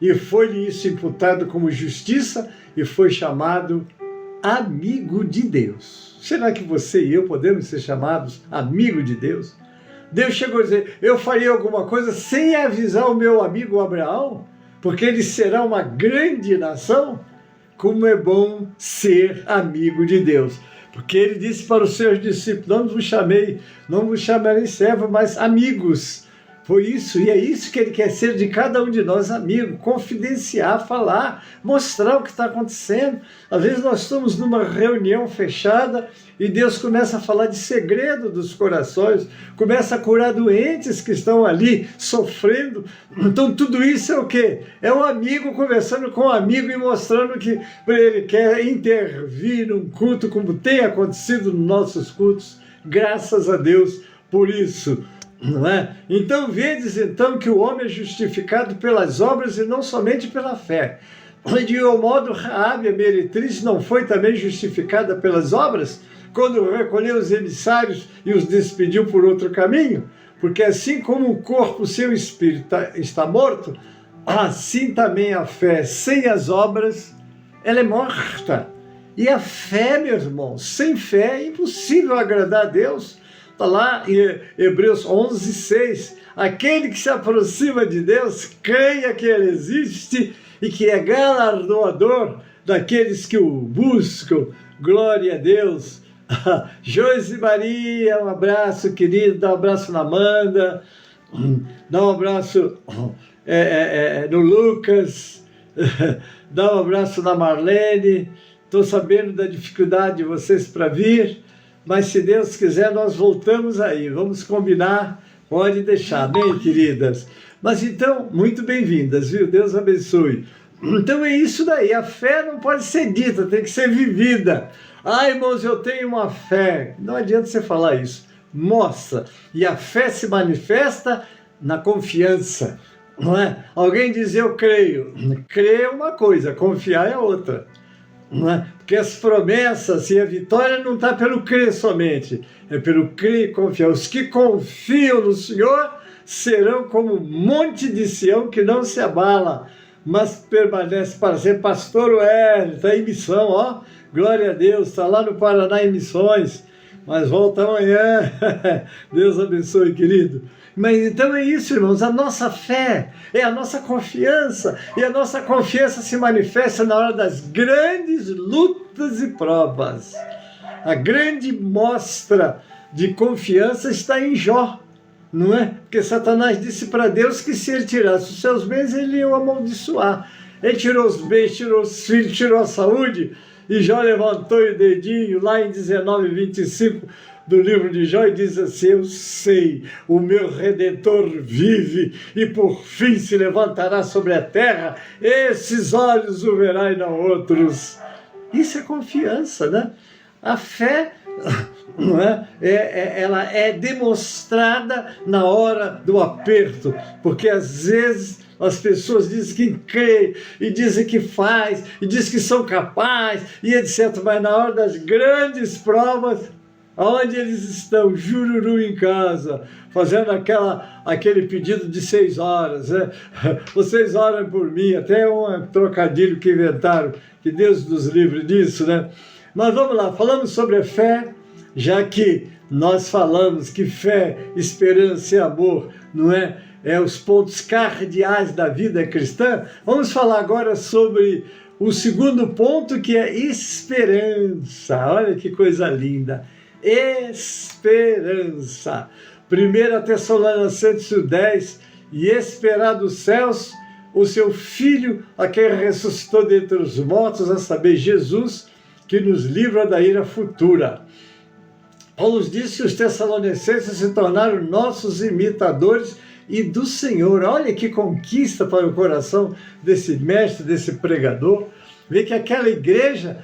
e foi-lhe isso imputado como justiça, e foi chamado amigo de Deus. Será que você e eu podemos ser chamados amigo de Deus? Deus chegou a dizer, eu faria alguma coisa sem avisar o meu amigo Abraão, porque ele será uma grande nação? Como é bom ser amigo de Deus. Porque ele disse para os seus discípulos, não vos chamarei servo, mas amigos. Foi isso, e é isso que ele quer ser de cada um de nós, amigo, confidenciar, falar, mostrar o que está acontecendo. Às vezes nós estamos numa reunião fechada e Deus começa a falar de segredo dos corações, começa a curar doentes que estão ali sofrendo. Então tudo isso é o quê? É um amigo conversando com um amigo e mostrando que ele quer intervir num culto como tem acontecido nos nossos cultos. Graças a Deus por isso. Não é? Então vedes então que o homem é justificado pelas obras e não somente pela fé. De igual modo, Raabe, a meretriz, não foi também justificada pelas obras, quando recolheu os emissários e os despediu por outro caminho? Porque assim como o corpo sem o espírito está morto, assim também a fé sem as obras, ela é morta. E a fé, meu irmão, sem fé é impossível agradar a Deus. Está lá em Hebreus 11, 6. Aquele que se aproxima de Deus, creia que Ele existe e que é galardoador daqueles que o buscam. Glória a Deus. Joyce Maria, um abraço, querido. Dá um abraço na Amanda. Dá um abraço no Lucas. Dá um abraço na Marlene. Estou sabendo da dificuldade de vocês para vir. Mas se Deus quiser, nós voltamos aí. Vamos combinar, pode deixar. Amém, queridas? Mas então, muito bem-vindas, viu? Deus abençoe. Então é isso daí. A fé não pode ser dita, tem que ser vivida. Ah, irmãos, eu tenho uma fé. Não adianta você falar isso. Mostra. E a fé se manifesta na confiança. Não é? Alguém diz, eu creio. Crer é uma coisa, confiar é outra. Não é? Porque as promessas e a vitória não está pelo crer somente, é pelo crer e confiar. Os que confiam no Senhor serão como um monte de Sião que não se abala, mas permanece para ser. Pastor Ué, está em missão, ó, glória a Deus, está lá no Paraná em missões, mas volta amanhã. Deus abençoe, querido. Mas então é isso, irmãos, a nossa fé é a nossa confiança, e a nossa confiança se manifesta na hora das grandes lutas e provas. A grande mostra de confiança está em Jó, não é? Porque Satanás disse para Deus que se ele tirasse os seus bens, ele ia o amaldiçoar. Ele tirou os bens, tirou os filhos, tirou a saúde, e Jó levantou o dedinho lá em 19:25 do livro de Jó e diz assim: eu sei, o meu Redentor vive e por fim se levantará sobre a terra, esses olhos o verá e não outros. Isso é confiança, né? A fé, não é? Ela é demonstrada na hora do aperto, porque às vezes as pessoas dizem que creem, e dizem que faz, e dizem que são capazes, e etc. Mas na hora das grandes provas, aonde eles estão? Jururu em casa, fazendo aquele pedido de 6 horas. Né? Vocês oram por mim, até um trocadilho que inventaram, que Deus nos livre disso, né? Mas vamos lá, falamos sobre a fé, já que nós falamos que fé, esperança e amor, não é? Os pontos cardeais da vida cristã. Vamos falar agora sobre o segundo ponto, que é esperança. Olha que coisa linda. Esperança. 1 Tessalonicenses 10, e esperar dos céus o seu Filho, a quem ressuscitou dentre os mortos, a saber, Jesus, que nos livra da ira futura. Paulo disse que os tessalonicenses se tornaram nossos imitadores e do Senhor. Olha que conquista para o coração desse mestre, desse pregador. Vê que aquela igreja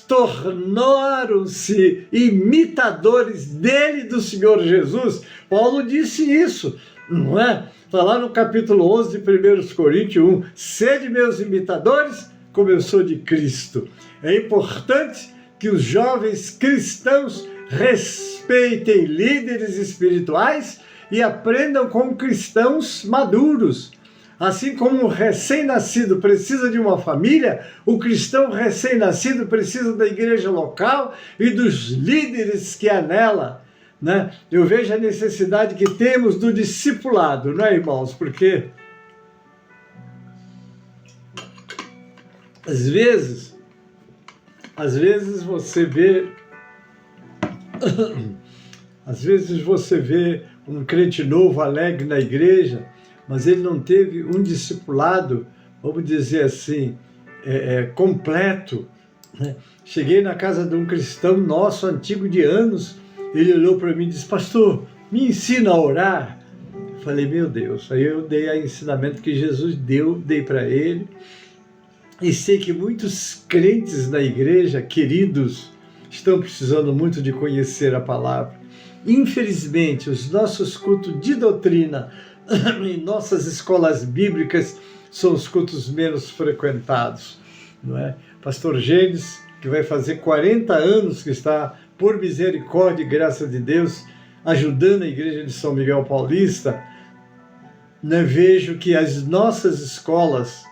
tornaram-se imitadores dele, do Senhor Jesus. Paulo disse isso, não é? Está lá no capítulo 11 de 1 Coríntios 1. Sede meus imitadores, como eu sou de Cristo. É importante que os jovens cristãos respeitem líderes espirituais e aprendam com cristãos maduros. Assim como um recém-nascido precisa de uma família, o cristão recém-nascido precisa da igreja local e dos líderes que há nela. Né? Eu vejo a necessidade que temos do discipulado, não é, irmãos? Porque às vezes você vê um crente novo, alegre na igreja, mas ele não teve um discipulado, vamos dizer assim, completo. Né? Cheguei na casa de um cristão nosso, antigo de anos, ele olhou para mim e disse: pastor, me ensina a orar. Eu falei: meu Deus. Aí eu dei o ensinamento que Jesus dei para ele. E sei que muitos crentes na igreja, queridos, estão precisando muito de conhecer a palavra. Infelizmente, os nossos cultos de doutrina e nossas escolas bíblicas são os cultos menos frequentados, não é? Pastor Gênesis, que vai fazer 40 anos que está, por misericórdia e graça de Deus, ajudando a igreja de São Miguel Paulista, né? Vejo que as nossas escolas,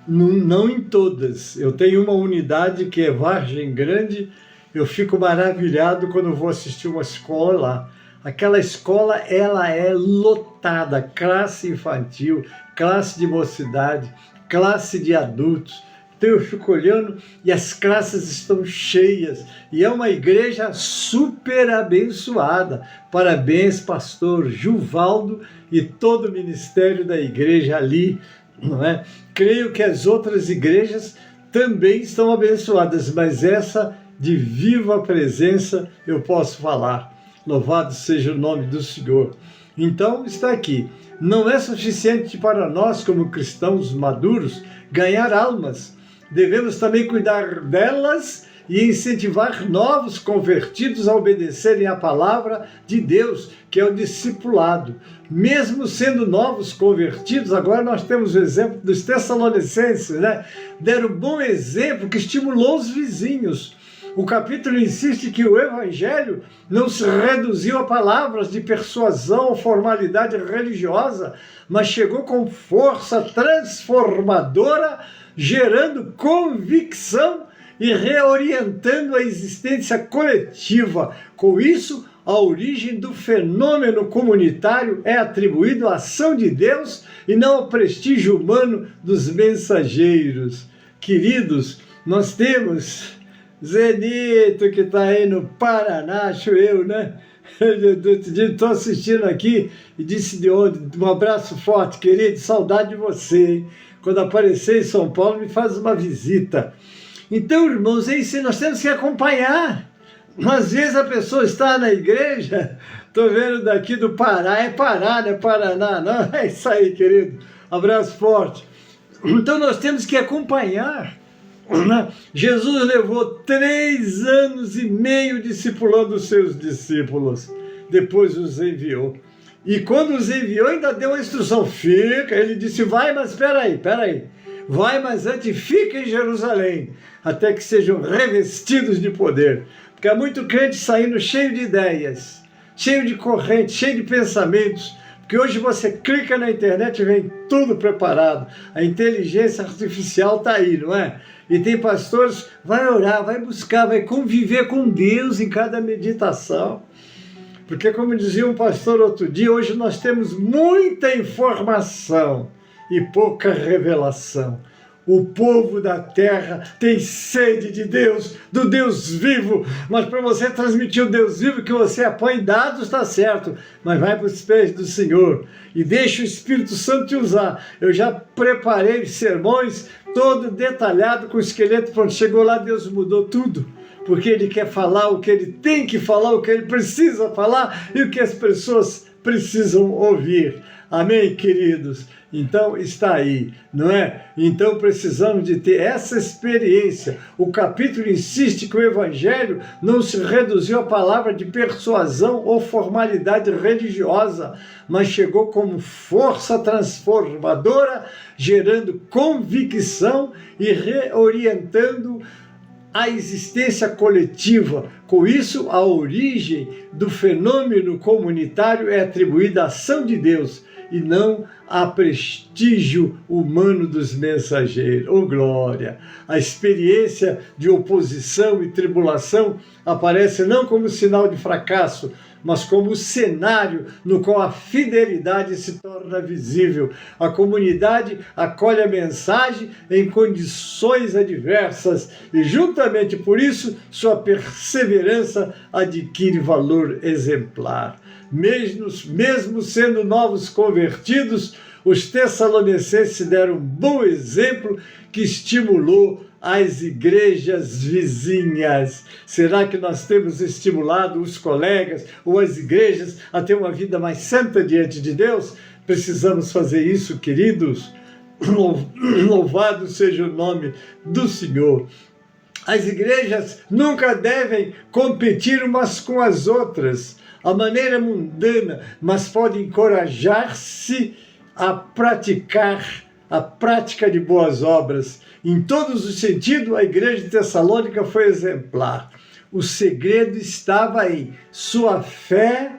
não em todas, eu tenho uma unidade que é Vargem Grande, eu fico maravilhado quando vou assistir uma escola lá. Aquela escola, ela é lotada, classe infantil, classe de mocidade, classe de adultos. Então eu fico olhando e as classes estão cheias. E é uma igreja super abençoada. Parabéns, pastor Juvaldo e todo o ministério da igreja ali. Não é? Creio que as outras igrejas também estão abençoadas, mas essa de viva presença eu posso falar. Louvado seja o nome do Senhor. Então está aqui. Não é suficiente para nós, como cristãos maduros, ganhar almas. Devemos também cuidar delas e incentivar novos convertidos a obedecerem à palavra de Deus, que é o discipulado. Mesmo sendo novos convertidos, agora nós temos o exemplo dos Tessalonicenses, né? Deram um bom exemplo que estimulou os vizinhos. O capítulo insiste que o evangelho não se reduziu a palavras de persuasão ou formalidade religiosa, mas chegou com força transformadora, gerando convicção e reorientando a existência coletiva. Com isso, a origem do fenômeno comunitário é atribuída à ação de Deus e não ao prestígio humano dos mensageiros. Queridos, nós temos Zenito, que está aí no Paraná, acho eu, né? Estou assistindo aqui e disse de onde, um abraço forte, querido, saudade de você, hein? quando aparecer em São Paulo, me faz uma visita. Então, irmãos, é isso, nós temos que acompanhar. Às vezes a pessoa está na igreja, estou vendo daqui do Pará, é Pará, não é Paraná, não, é isso aí, querido, abraço forte. Então nós temos que acompanhar. Jesus levou 3 anos e meio discipulando os seus discípulos, depois os enviou. E quando os enviou, ainda deu uma instrução, fica, ele disse, vai, mas espera aí, vai, mas antes fica em Jerusalém, até que sejam revestidos de poder. Porque há muito crente saindo cheio de ideias, cheio de correntes, cheio de pensamentos, porque hoje você clica na internet e vem tudo preparado. A inteligência artificial está aí, não é? E tem pastores, vai orar, vai buscar, vai conviver com Deus em cada meditação. Porque como dizia um pastor outro dia, hoje nós temos muita informação e pouca revelação. O povo da terra tem sede de Deus, do Deus vivo, mas para você transmitir o Deus vivo que você apoia dados, está certo, mas vai para os pés do Senhor e deixa o Espírito Santo te usar. Eu já preparei sermões todo detalhado com o esqueleto, quando chegou lá Deus mudou tudo, porque Ele quer falar o que Ele tem que falar, o que Ele precisa falar e o que as pessoas precisam ouvir. Amém, queridos? Então está aí, não é? Então precisamos de ter essa experiência. O capítulo insiste que o Evangelho não se reduziu a palavra de persuasão ou formalidade religiosa, mas chegou como força transformadora, gerando convicção e reorientando a existência coletiva. Com isso, a origem do fenômeno comunitário é atribuída à ação de Deus e não a prestígio humano dos mensageiros. Oh, glória! A experiência de oposição e tribulação aparece não como sinal de fracasso, mas como cenário no qual a fidelidade se torna visível. A comunidade acolhe a mensagem em condições adversas e, juntamente por isso, sua perseverança adquire valor exemplar. Mesmo sendo novos convertidos, os tessalonicenses deram um bom exemplo que estimulou as igrejas vizinhas. Será que nós temos estimulado os colegas ou as igrejas a ter uma vida mais santa diante de Deus? Precisamos fazer isso, queridos. Louvado seja o nome do Senhor. As igrejas nunca devem competir umas com as outras, a maneira mundana, mas pode encorajar-se a praticar a prática de boas obras. Em todos os sentidos, a igreja de Tessalônica foi exemplar. O segredo estava em sua fé,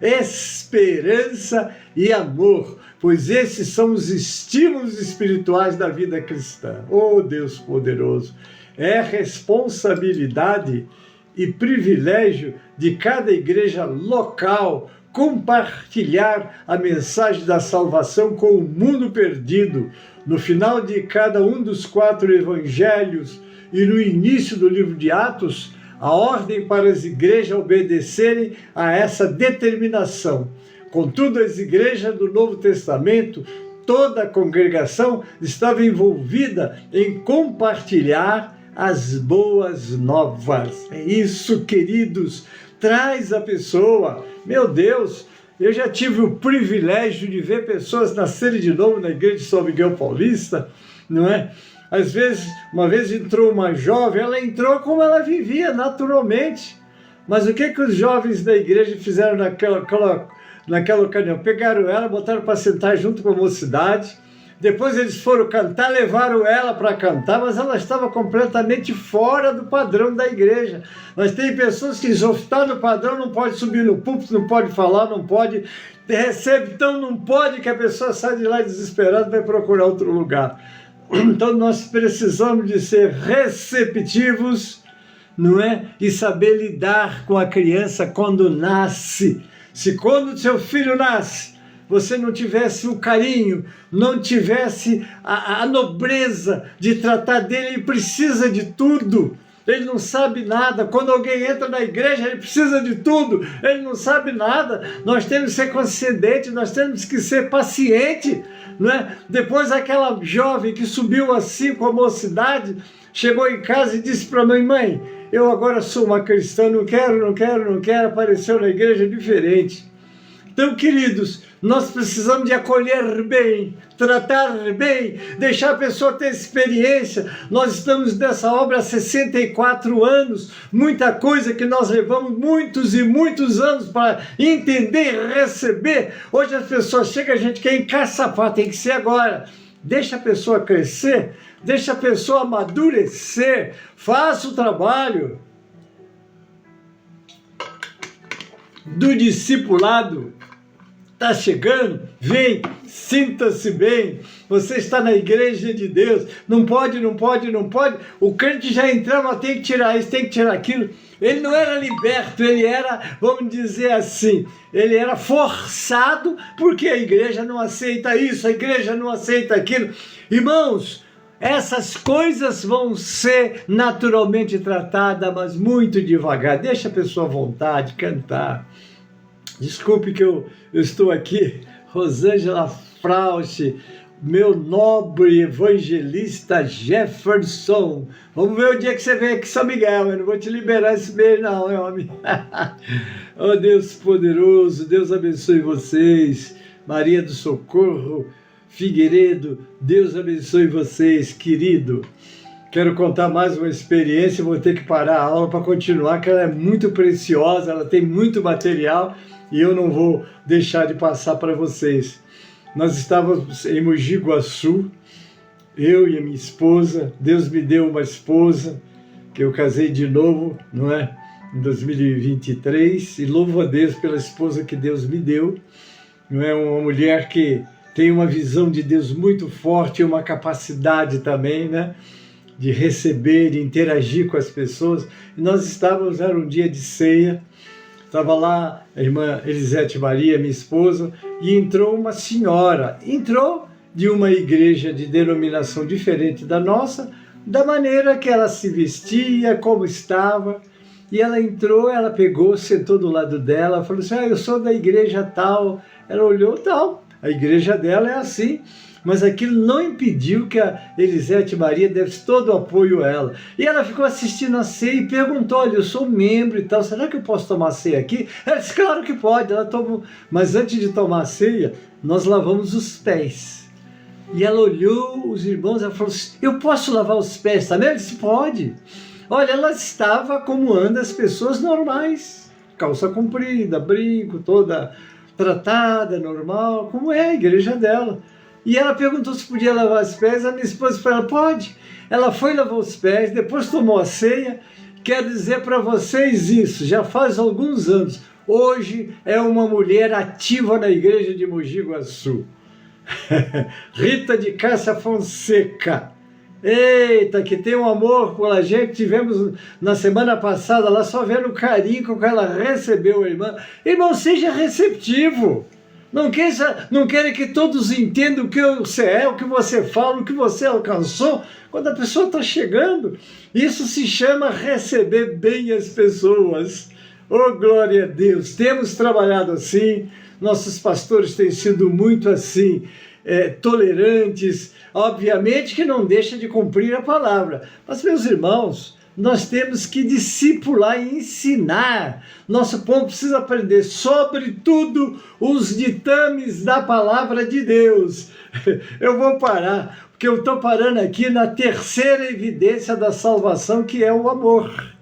esperança e amor, pois esses são os estímulos espirituais da vida cristã. Oh, Deus poderoso! É responsabilidade e privilégio de cada igreja local compartilhar a mensagem da salvação com o mundo perdido. No final de cada um dos 4 evangelhos e no início do livro de Atos, a ordem para as igrejas obedecerem a essa determinação. Contudo, as igrejas do Novo Testamento, toda a congregação estava envolvida em compartilhar as boas novas. É isso, queridos, traz a pessoa. Meu Deus, eu já tive o privilégio de ver pessoas nascerem de novo na igreja de São Miguel Paulista, não é? Às vezes, uma vez entrou uma jovem, ela entrou como ela vivia, naturalmente. Mas o que os jovens da igreja fizeram naquela ocasião? Pegaram ela, botaram para sentar junto com a mocidade. Depois eles foram cantar, levaram ela para cantar, mas ela estava completamente fora do padrão da igreja. Mas tem pessoas que já estão no padrão, não pode subir no púlpito, não pode falar, não pode, recebe, então não pode, que a pessoa sai de lá desesperada e vai procurar outro lugar. Então nós precisamos de ser receptivos, não é? E saber lidar com a criança quando nasce. Se quando seu filho nasce, você não tivesse o carinho, não tivesse a nobreza de tratar dele, ele precisa de tudo. ele não sabe nada. Quando alguém entra na igreja, ele precisa de tudo, ele não sabe nada. Nós temos que ser concedentes, nós temos que ser pacientes, não é? Depois aquela jovem que subiu assim com a mocidade, chegou em casa e disse para a mãe: mãe, eu agora sou uma cristã, não quero, apareceu na igreja diferente. Então, queridos, nós precisamos de acolher bem, tratar bem, deixar a pessoa ter experiência. Nós estamos nessa obra há 64 anos, muita coisa que nós levamos muitos e muitos anos para entender e receber. Hoje as pessoas chegam, a gente quer encaçapar, tem que ser agora. Deixa a pessoa crescer, deixa a pessoa amadurecer, faça o trabalho do discipulado. Está chegando? Vem, sinta-se bem. Você está na igreja de Deus. Não pode. O crente já entrava, tem que tirar isso, tem que tirar aquilo. Ele não era liberto, ele era, vamos dizer assim, ele era forçado, porque a igreja não aceita isso, a igreja não aceita aquilo. Irmãos, essas coisas vão ser naturalmente tratadas, mas muito devagar. Deixa a pessoa à vontade, cantar. Desculpe que eu estou aqui, Rosângela Frausch, meu nobre evangelista Jefferson. Vamos ver o dia que você vem aqui em São Miguel, eu não vou te liberar esse mês não, meu homem. Oh Deus poderoso, Deus abençoe vocês. Maria do Socorro Figueiredo, Deus abençoe vocês, querido. Quero contar mais uma experiência, vou ter que parar a aula para continuar, que ela é muito preciosa, ela tem muito material, e eu não vou deixar de passar para vocês. Nós estávamos em Mogi Guaçu, eu e a minha esposa. Deus me deu uma esposa, que eu casei de novo, não é? Em 2023, e louvo a Deus pela esposa que Deus me deu. Não é? Uma mulher que tem uma visão de Deus muito forte e uma capacidade também, né? De receber, de interagir com as pessoas. E nós estávamos, era um dia de ceia, estava lá a irmã Elisete Maria, minha esposa, e entrou uma senhora, entrou de uma igreja de denominação diferente da nossa, da maneira que ela se vestia, como estava, e ela entrou, ela pegou, sentou do lado dela, falou assim: eu sou da igreja tal. Ela olhou, tal, a igreja dela é assim. Mas aquilo não impediu que a Elisete Maria desse todo o apoio a ela. E ela ficou assistindo a ceia e perguntou: olha, eu sou membro e tal, será que eu posso tomar ceia aqui? Ela disse: claro que pode. Ela tomou. Mas antes de tomar a ceia, nós lavamos os pés. E ela olhou os irmãos, ela falou assim: eu posso lavar os pés também? Ela disse: pode. Olha, ela estava como andam as pessoas normais. Calça comprida, brinco, toda tratada, normal, como é a igreja dela. E ela perguntou se podia lavar os pés, a minha esposa falou: pode. Ela foi lavar os pés, depois tomou a ceia. Quero dizer para vocês isso, já faz alguns anos. Hoje é uma mulher ativa na igreja de Mogi Guaçu. Rita de Cássia Fonseca. Eita, que tem um amor pela gente. Tivemos na semana passada lá, só vendo o carinho com que ela recebeu a irmã. Irmão, seja receptivo. Não queira que todos entendam o que você é, o que você fala, o que você alcançou. Quando a pessoa está chegando, isso se chama receber bem as pessoas. Oh, glória a Deus! Temos trabalhado assim, nossos pastores têm sido muito assim, tolerantes. Obviamente que não deixa de cumprir a palavra. Mas, meus irmãos, nós temos que discipular e ensinar. Nosso povo precisa aprender, sobretudo, os ditames da palavra de Deus. Eu vou parar, porque eu estou parando aqui na terceira evidência da salvação, que é o amor.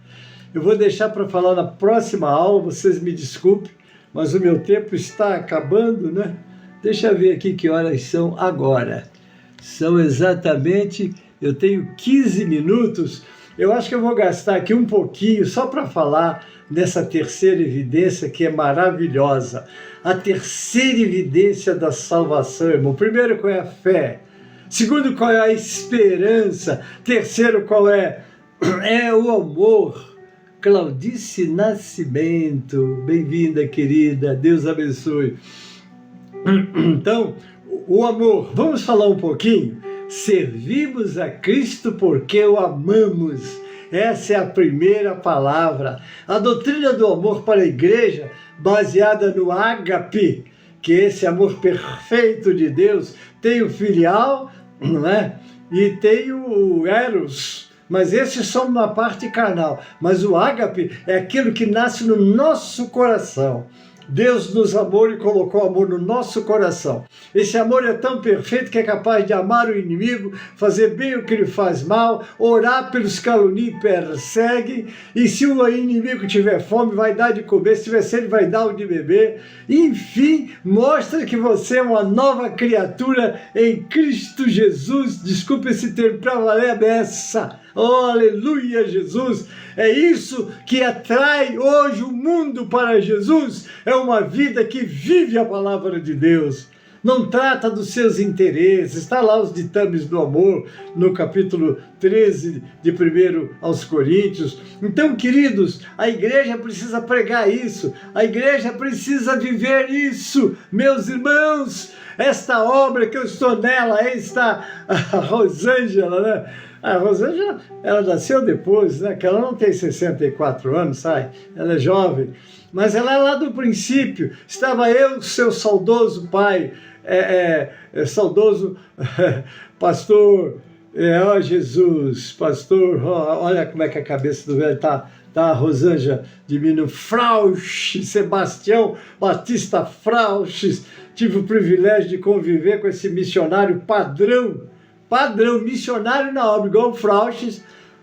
Eu vou deixar para falar na próxima aula, vocês me desculpem, mas o meu tempo está acabando, né? Deixa eu ver aqui que horas são agora. São exatamente, eu tenho 15 minutos. Eu acho que eu vou gastar aqui um pouquinho só para falar dessa terceira evidência que é maravilhosa. A terceira evidência da salvação, irmão. Primeiro, qual é a fé? Segundo, qual é a esperança? Terceiro, qual é? É o amor. Claudice Nascimento, bem-vinda, querida. Deus abençoe. Então, o amor. Vamos falar um pouquinho? Servimos a Cristo porque o amamos. Essa é a primeira palavra. A doutrina do amor para a igreja, baseada no ágape, que é esse amor perfeito de Deus, tem o filial, não é? E tem o eros, mas esses são uma parte carnal. Mas o ágape é aquilo que nasce no nosso coração. Deus nos amou e colocou amor no nosso coração. Esse amor é tão perfeito que é capaz de amar o inimigo, fazer bem o que lhe faz mal, orar pelos que caluniam e perseguem, e se o inimigo tiver fome, vai dar de comer, se tiver sede, vai dar o de beber. Enfim, mostra que você é uma nova criatura em Cristo Jesus. Desculpe esse termo, para valer a beça. Oh, aleluia, Jesus! É isso que atrai hoje o mundo para Jesus. É uma vida que vive a palavra de Deus. Não trata dos seus interesses. Está lá os ditames do amor, no capítulo 13 de 1 aos Coríntios. Então, queridos, a igreja precisa pregar isso. A igreja precisa viver isso. Meus irmãos, esta obra que eu estou nela, aí está a Rosângela, né? A Rosângela, ela nasceu depois, né? Que ela não tem 64 anos, sabe? Ela é jovem. Mas ela é lá do princípio. Estava eu, seu saudoso pai, saudoso pastor, ó Jesus, pastor, olha como é que a cabeça do velho está, a Rosângela de Mino Frausch, Sebastião Batista Frausch. Tive o privilégio de conviver com esse missionário padrão, missionário na obra, igual o Frausch,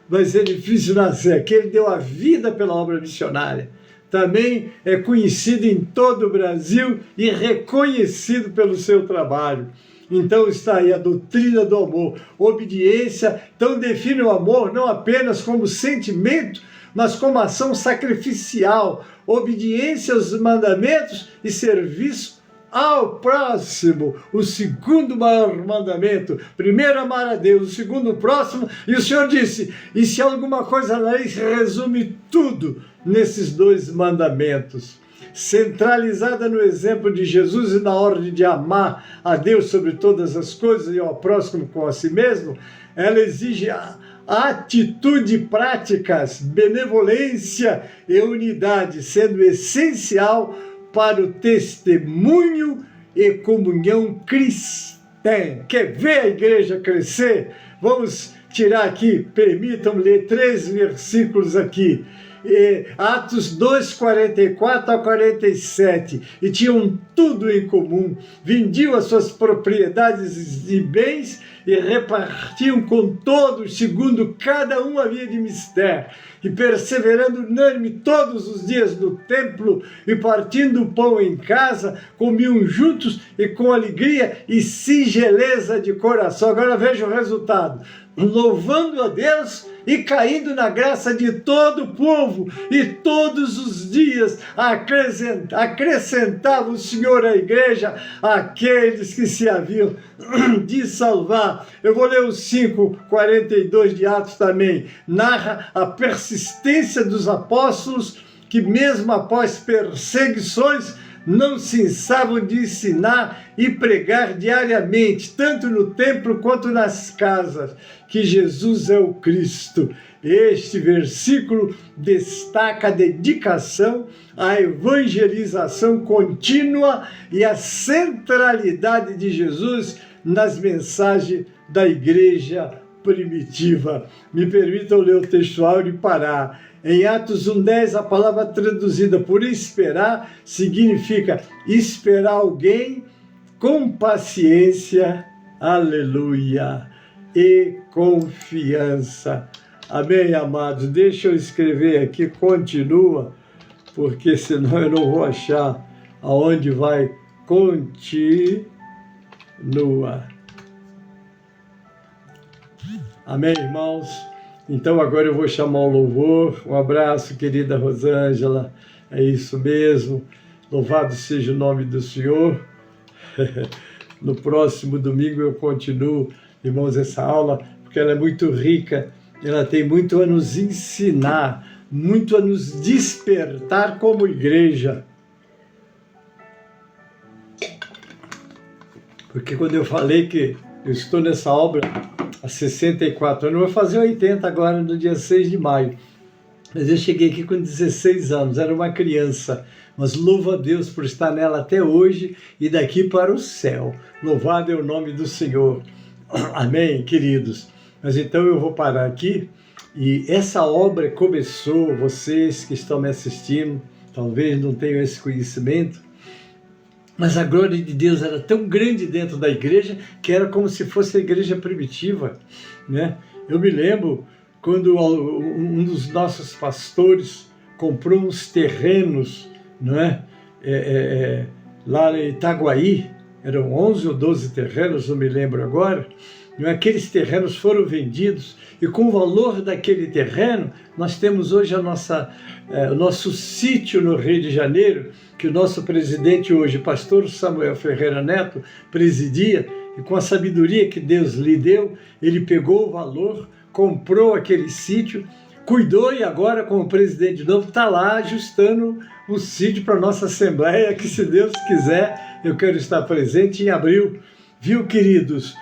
mas é difícil nascer, que ele deu a vida pela obra missionária. Também é conhecido em todo o Brasil e reconhecido pelo seu trabalho. Então está aí a doutrina do amor, obediência. Então define o amor não apenas como sentimento, mas como ação sacrificial, obediência aos mandamentos e serviço ao próximo. O segundo maior mandamento: primeiro amar a Deus, o segundo o próximo. E o Senhor disse, e se alguma coisa na lei, resume tudo nesses dois mandamentos. Centralizada no exemplo de Jesus e na ordem de amar a Deus sobre todas as coisas e ao próximo como a si mesmo, ela exige atitude práticas, benevolência e unidade, sendo essencial para o testemunho e comunhão cristã. Quer ver a igreja crescer? Vamos tirar aqui, permitam-me ler 3 versículos aqui. Atos 2, 44 a 47, e tinham tudo em comum, vendiam as suas propriedades e bens e repartiam com todos, segundo cada um havia de mister, e perseverando unânime todos os dias no templo, e partindo o pão em casa, comiam juntos e com alegria e singeleza de coração. Agora veja o resultado: louvando a Deus e caindo na graça de todo o povo, e todos os dias acrescentava o Senhor à igreja aqueles que se haviam de salvar. Eu vou ler o 5:42 de Atos também. Narra a persistência dos apóstolos, que mesmo após perseguições não cessavam de ensinar e pregar diariamente, tanto no templo quanto nas casas, que Jesus é o Cristo. Este versículo destaca a dedicação, a evangelização contínua e a centralidade de Jesus nas mensagens da igreja primitiva. Me permitam ler o textual e parar. Em Atos 1:10, a palavra traduzida por esperar significa esperar alguém com paciência, aleluia, e confiança. Amém, amados? Deixa eu escrever aqui, continua, porque senão eu não vou achar aonde vai continua. Amém, irmãos? Então agora eu vou chamar o louvor. Um abraço, querida Rosângela. É isso mesmo. Louvado seja o nome do Senhor. No próximo domingo eu continuo, irmãos, essa aula, porque ela é muito rica. Ela tem muito a nos ensinar, muito a nos despertar como igreja. Porque quando eu falei que Eu estou nessa obra há 64 anos, vou fazer 80 agora no dia 6 de maio. Mas eu cheguei aqui com 16 anos, era uma criança. Mas louvo a Deus por estar nela até hoje e daqui para o céu. Louvado é o nome do Senhor. Amém, queridos? Mas então eu vou parar aqui. E essa obra começou, vocês que estão me assistindo, talvez não tenham esse conhecimento, mas a glória de Deus era tão grande dentro da igreja que era como se fosse a igreja primitiva, né? Eu me lembro quando um dos nossos pastores comprou uns terrenos, não é? Lá em Itaguaí, eram 11 ou 12 terrenos, não me lembro agora. Aqueles terrenos foram vendidos e com o valor daquele terreno nós temos hoje o nosso sítio no Rio de Janeiro, que o nosso presidente hoje, pastor Samuel Ferreira Neto, presidia, e com a sabedoria que Deus lhe deu, ele pegou o valor, comprou aquele sítio, cuidou e agora como presidente novo está lá ajustando o sítio para a nossa Assembleia, que se Deus quiser eu quero estar presente em abril, viu, queridos?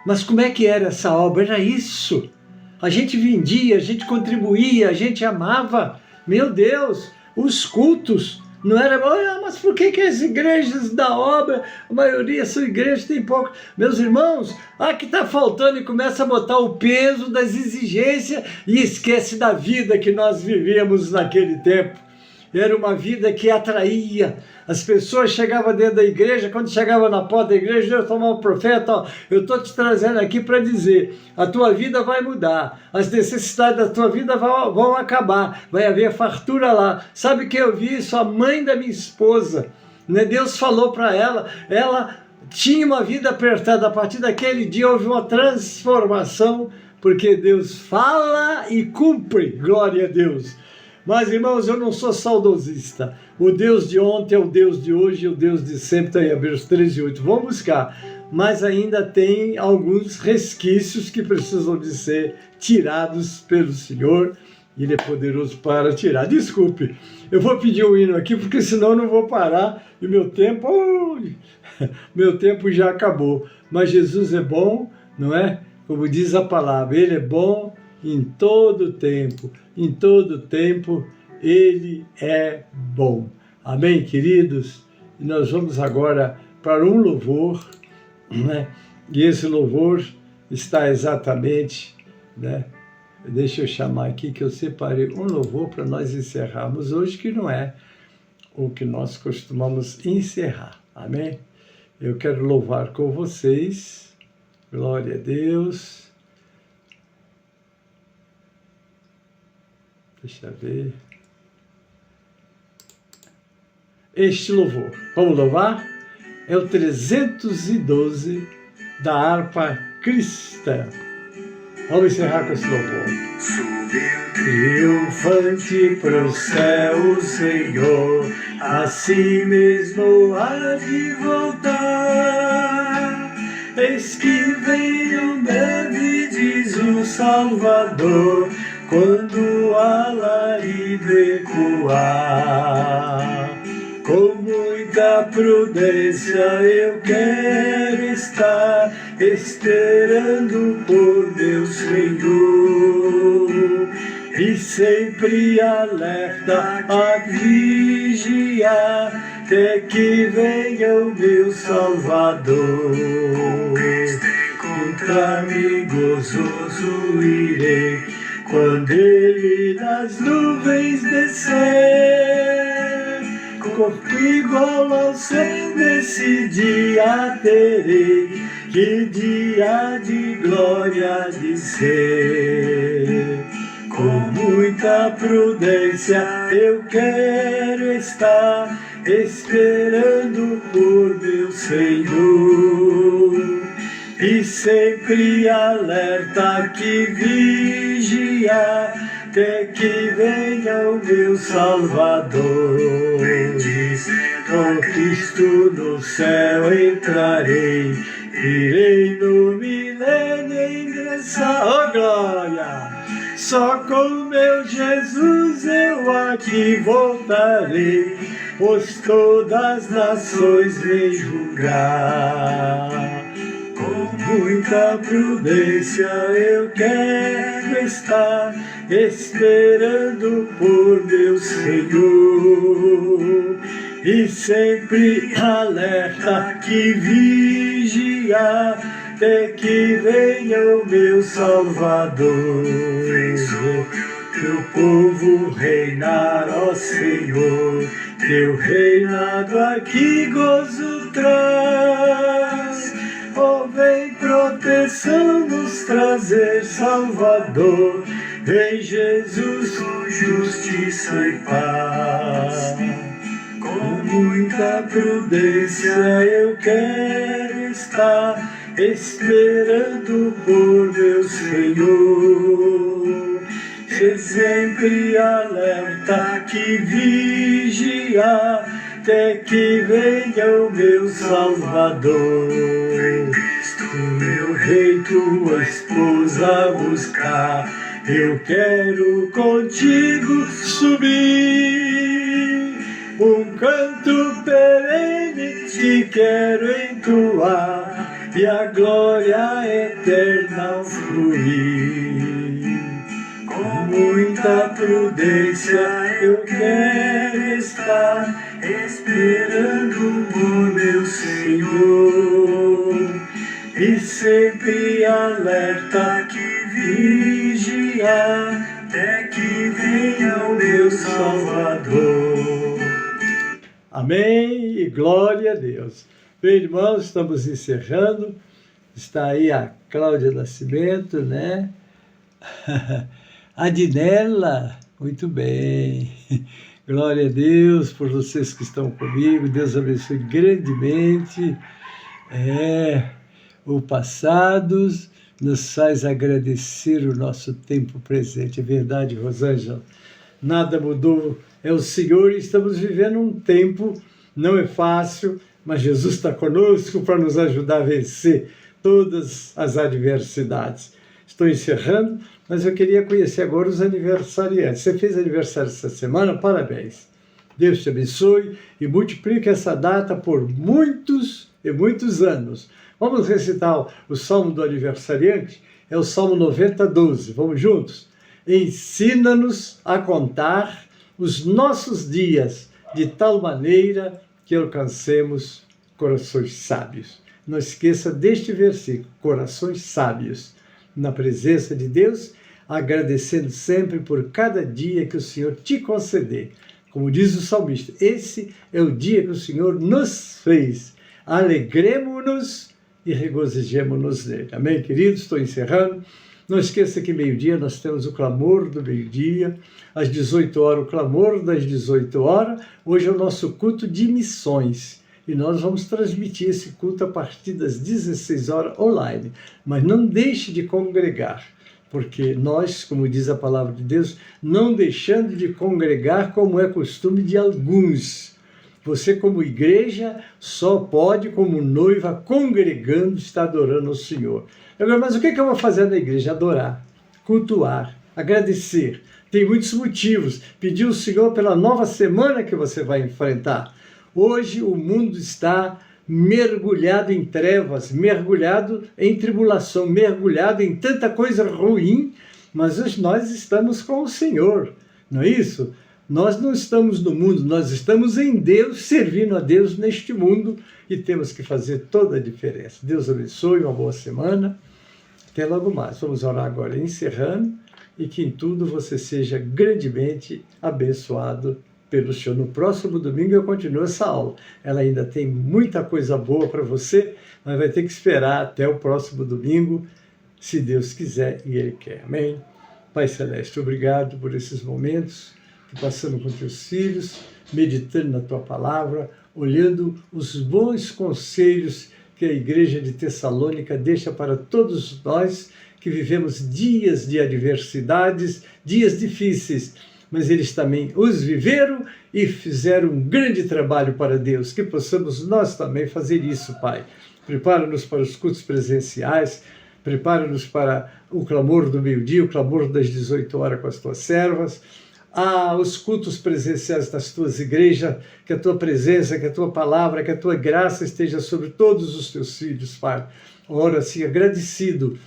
Mas como é que era essa obra? Era isso. A gente vendia, a gente contribuía, a gente amava. Meu Deus, os cultos. Não era, mas por que as igrejas da obra, a maioria são igrejas, tem pouco. Meus irmãos, que está faltando e começa a botar o peso das exigências e esquece da vida que nós vivíamos naquele tempo. Era uma vida que atraía. As pessoas chegavam dentro da igreja, quando chegavam na porta da igreja, Deus tomava o profeta, eu estou te trazendo aqui para dizer, a tua vida vai mudar, as necessidades da tua vida vão acabar, vai haver fartura lá. Sabe que eu vi isso? A mãe da minha esposa, né? Deus falou para ela tinha uma vida apertada, a partir daquele dia houve uma transformação, porque Deus fala e cumpre, glória a Deus. Mas, irmãos, eu não sou saudosista. O Deus de ontem é o Deus de hoje, o Deus de sempre, está em Hebreus 13:8. Vamos buscar. Mas ainda tem alguns resquícios que precisam de ser tirados pelo Senhor. Ele é poderoso para tirar. Desculpe, eu vou pedir um hino aqui, porque senão eu não vou parar. E meu tempo já acabou. Mas Jesus é bom, não é? Como diz a palavra, Ele é bom em todo tempo. Em todo tempo, Ele é bom. Amém, queridos? E nós vamos agora para um louvor, né? E esse louvor está exatamente, né? Deixa eu chamar aqui que eu separei um louvor para nós encerrarmos hoje, que não é o que nós costumamos encerrar. Amém? Eu quero louvar com vocês. Glória a Deus. Deixa eu ver. Este louvor, vamos louvar? É o 312 da harpa cristã. Vamos encerrar com esse louvor. Triunfante pro céu o Senhor, assim mesmo há de voltar. Eis que vem um breve, diz o Salvador, quando o alarido ecoar. Com muita prudência eu quero estar esperando por meu Senhor, e sempre alerta a vigiar até que venha o meu Salvador. Encontrar-me gozoso irei quando Ele nas nuvens descer. Corpo igual ao céu nesse dia terei, que dia de glória de ser. Com muita prudência eu quero estar esperando por meu Senhor, e sempre alerta que vigia até que venha o meu Salvador. Com Cristo no céu entrarei, irei no milênio ingressar. Oh glória! Só com meu Jesus eu aqui voltarei, pois todas as nações vêm julgar. Com muita prudência eu quero estar, esperando por meu Senhor, e sempre alerta que vigiar, até que venha o meu Salvador. Teu povo reinar, ó Senhor, teu reinado aqui gozo traz. Oh, vem proteção nos trazer, Salvador, em Jesus justiça e paz. Com muita prudência eu quero estar, esperando por meu Senhor, ser sempre alerta que vigia, até que venha o meu Salvador. Tu, meu rei, tua esposa buscar, eu quero contigo subir, um canto perene te quero entoar, e a glória eterna fluir. Com muita prudência eu quero estar, esperando por meu Senhor, e sempre alerta que vigia, até que venha o meu Salvador. Amém e glória a Deus. Bem, irmãos, estamos encerrando. Está aí a Cláudia Nascimento, né? A Dinela, muito bem. Glória a Deus por vocês que estão comigo. Deus abençoe grandemente. O passado nos faz agradecer o nosso tempo presente. É verdade, Rosângela. Nada mudou. É o Senhor e estamos vivendo um tempo, não é fácil, mas Jesus está conosco para nos ajudar a vencer todas as adversidades. Estou encerrando, mas eu queria conhecer agora os aniversariantes. Você fez aniversário essa semana? Parabéns. Deus te abençoe e multiplique essa data por muitos e muitos anos. Vamos recitar o Salmo do aniversariante? É o Salmo 90:12. Vamos juntos? Ensina-nos a contar os nossos dias de tal maneira que alcancemos corações sábios. Não esqueça deste versículo, corações sábios, na presença de Deus, agradecendo sempre por cada dia que o Senhor te conceder. Como diz o salmista, esse é o dia que o Senhor nos fez. Alegremo-nos e regozijemo-nos nele. Amém, queridos? Estou encerrando. Não esqueça que meio-dia nós temos o clamor do meio-dia, às 18 horas o clamor das 18 horas. Hoje é o nosso culto de missões e nós vamos transmitir esse culto a partir das 16 horas online. Mas não deixe de congregar, porque nós, como diz a palavra de Deus, não deixando de congregar como é costume de alguns. Você, como igreja, só pode, como noiva, congregando, estar adorando ao Senhor. Agora, mas o que eu vou fazer na igreja? Adorar, cultuar, agradecer. Tem muitos motivos. Pedir ao Senhor pela nova semana que você vai enfrentar. Hoje o mundo está mergulhado em trevas, mergulhado em tribulação, mergulhado em tanta coisa ruim, mas hoje nós estamos com o Senhor, não é isso? Nós não estamos no mundo, nós estamos em Deus, servindo a Deus neste mundo e temos que fazer toda a diferença. Deus abençoe, uma boa semana. Até logo mais. Vamos orar agora encerrando e que em tudo você seja grandemente abençoado pelo Senhor. No próximo domingo eu continuo essa aula. Ela ainda tem muita coisa boa para você, mas vai ter que esperar até o próximo domingo, se Deus quiser e Ele quer. Amém? Pai Celeste, obrigado por esses momentos que passamos com teus filhos, meditando na tua palavra, olhando os bons conselhos que a igreja de Tessalônica deixa para todos nós que vivemos dias de adversidades, dias difíceis, mas eles também os viveram e fizeram um grande trabalho para Deus, que possamos nós também fazer isso, Pai. Prepara-nos para os cultos presenciais, prepara-nos para o clamor do meio-dia, o clamor das 18 horas com as tuas servas. os cultos presenciais das tuas igrejas, que a tua presença, que a tua palavra, que a tua graça esteja sobre todos os teus filhos, Pai. Oro assim, agradecido,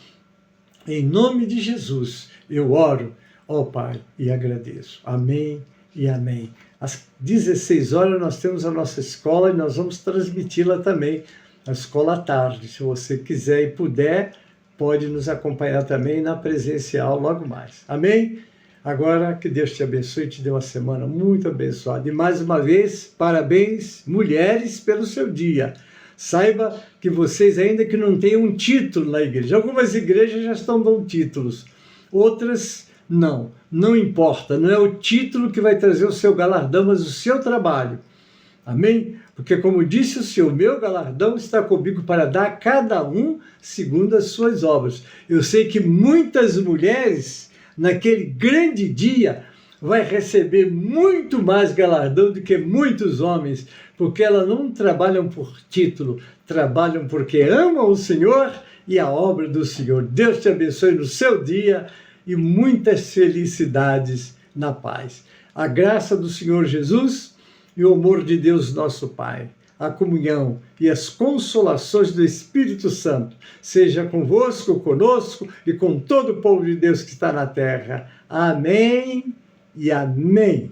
em nome de Jesus, eu oro, ó Pai, e agradeço. Amém e amém. Às 16 horas nós temos a nossa escola e nós vamos transmiti-la também, a escola à tarde. Se você quiser e puder, pode nos acompanhar também na presencial logo mais. Amém? Agora, que Deus te abençoe e te dê uma semana muito abençoada. E mais uma vez, parabéns, mulheres, pelo seu dia. Saiba que vocês, ainda que não tenham um título na igreja, algumas igrejas já estão dando títulos, outras não. Não importa, não é o título que vai trazer o seu galardão, mas o seu trabalho. Amém? Porque, como disse o Senhor, meu galardão está comigo para dar a cada um segundo as suas obras. Eu sei que muitas mulheres, naquele grande dia, vai receber muito mais galardão do que muitos homens, porque elas não trabalham por título, trabalham porque amam o Senhor e a obra do Senhor. Deus te abençoe no seu dia e muitas felicidades na paz. A graça do Senhor Jesus e o amor de Deus nosso Pai, a comunhão e as consolações do Espírito Santo, seja convosco, conosco e com todo o povo de Deus que está na terra. Amém e amém.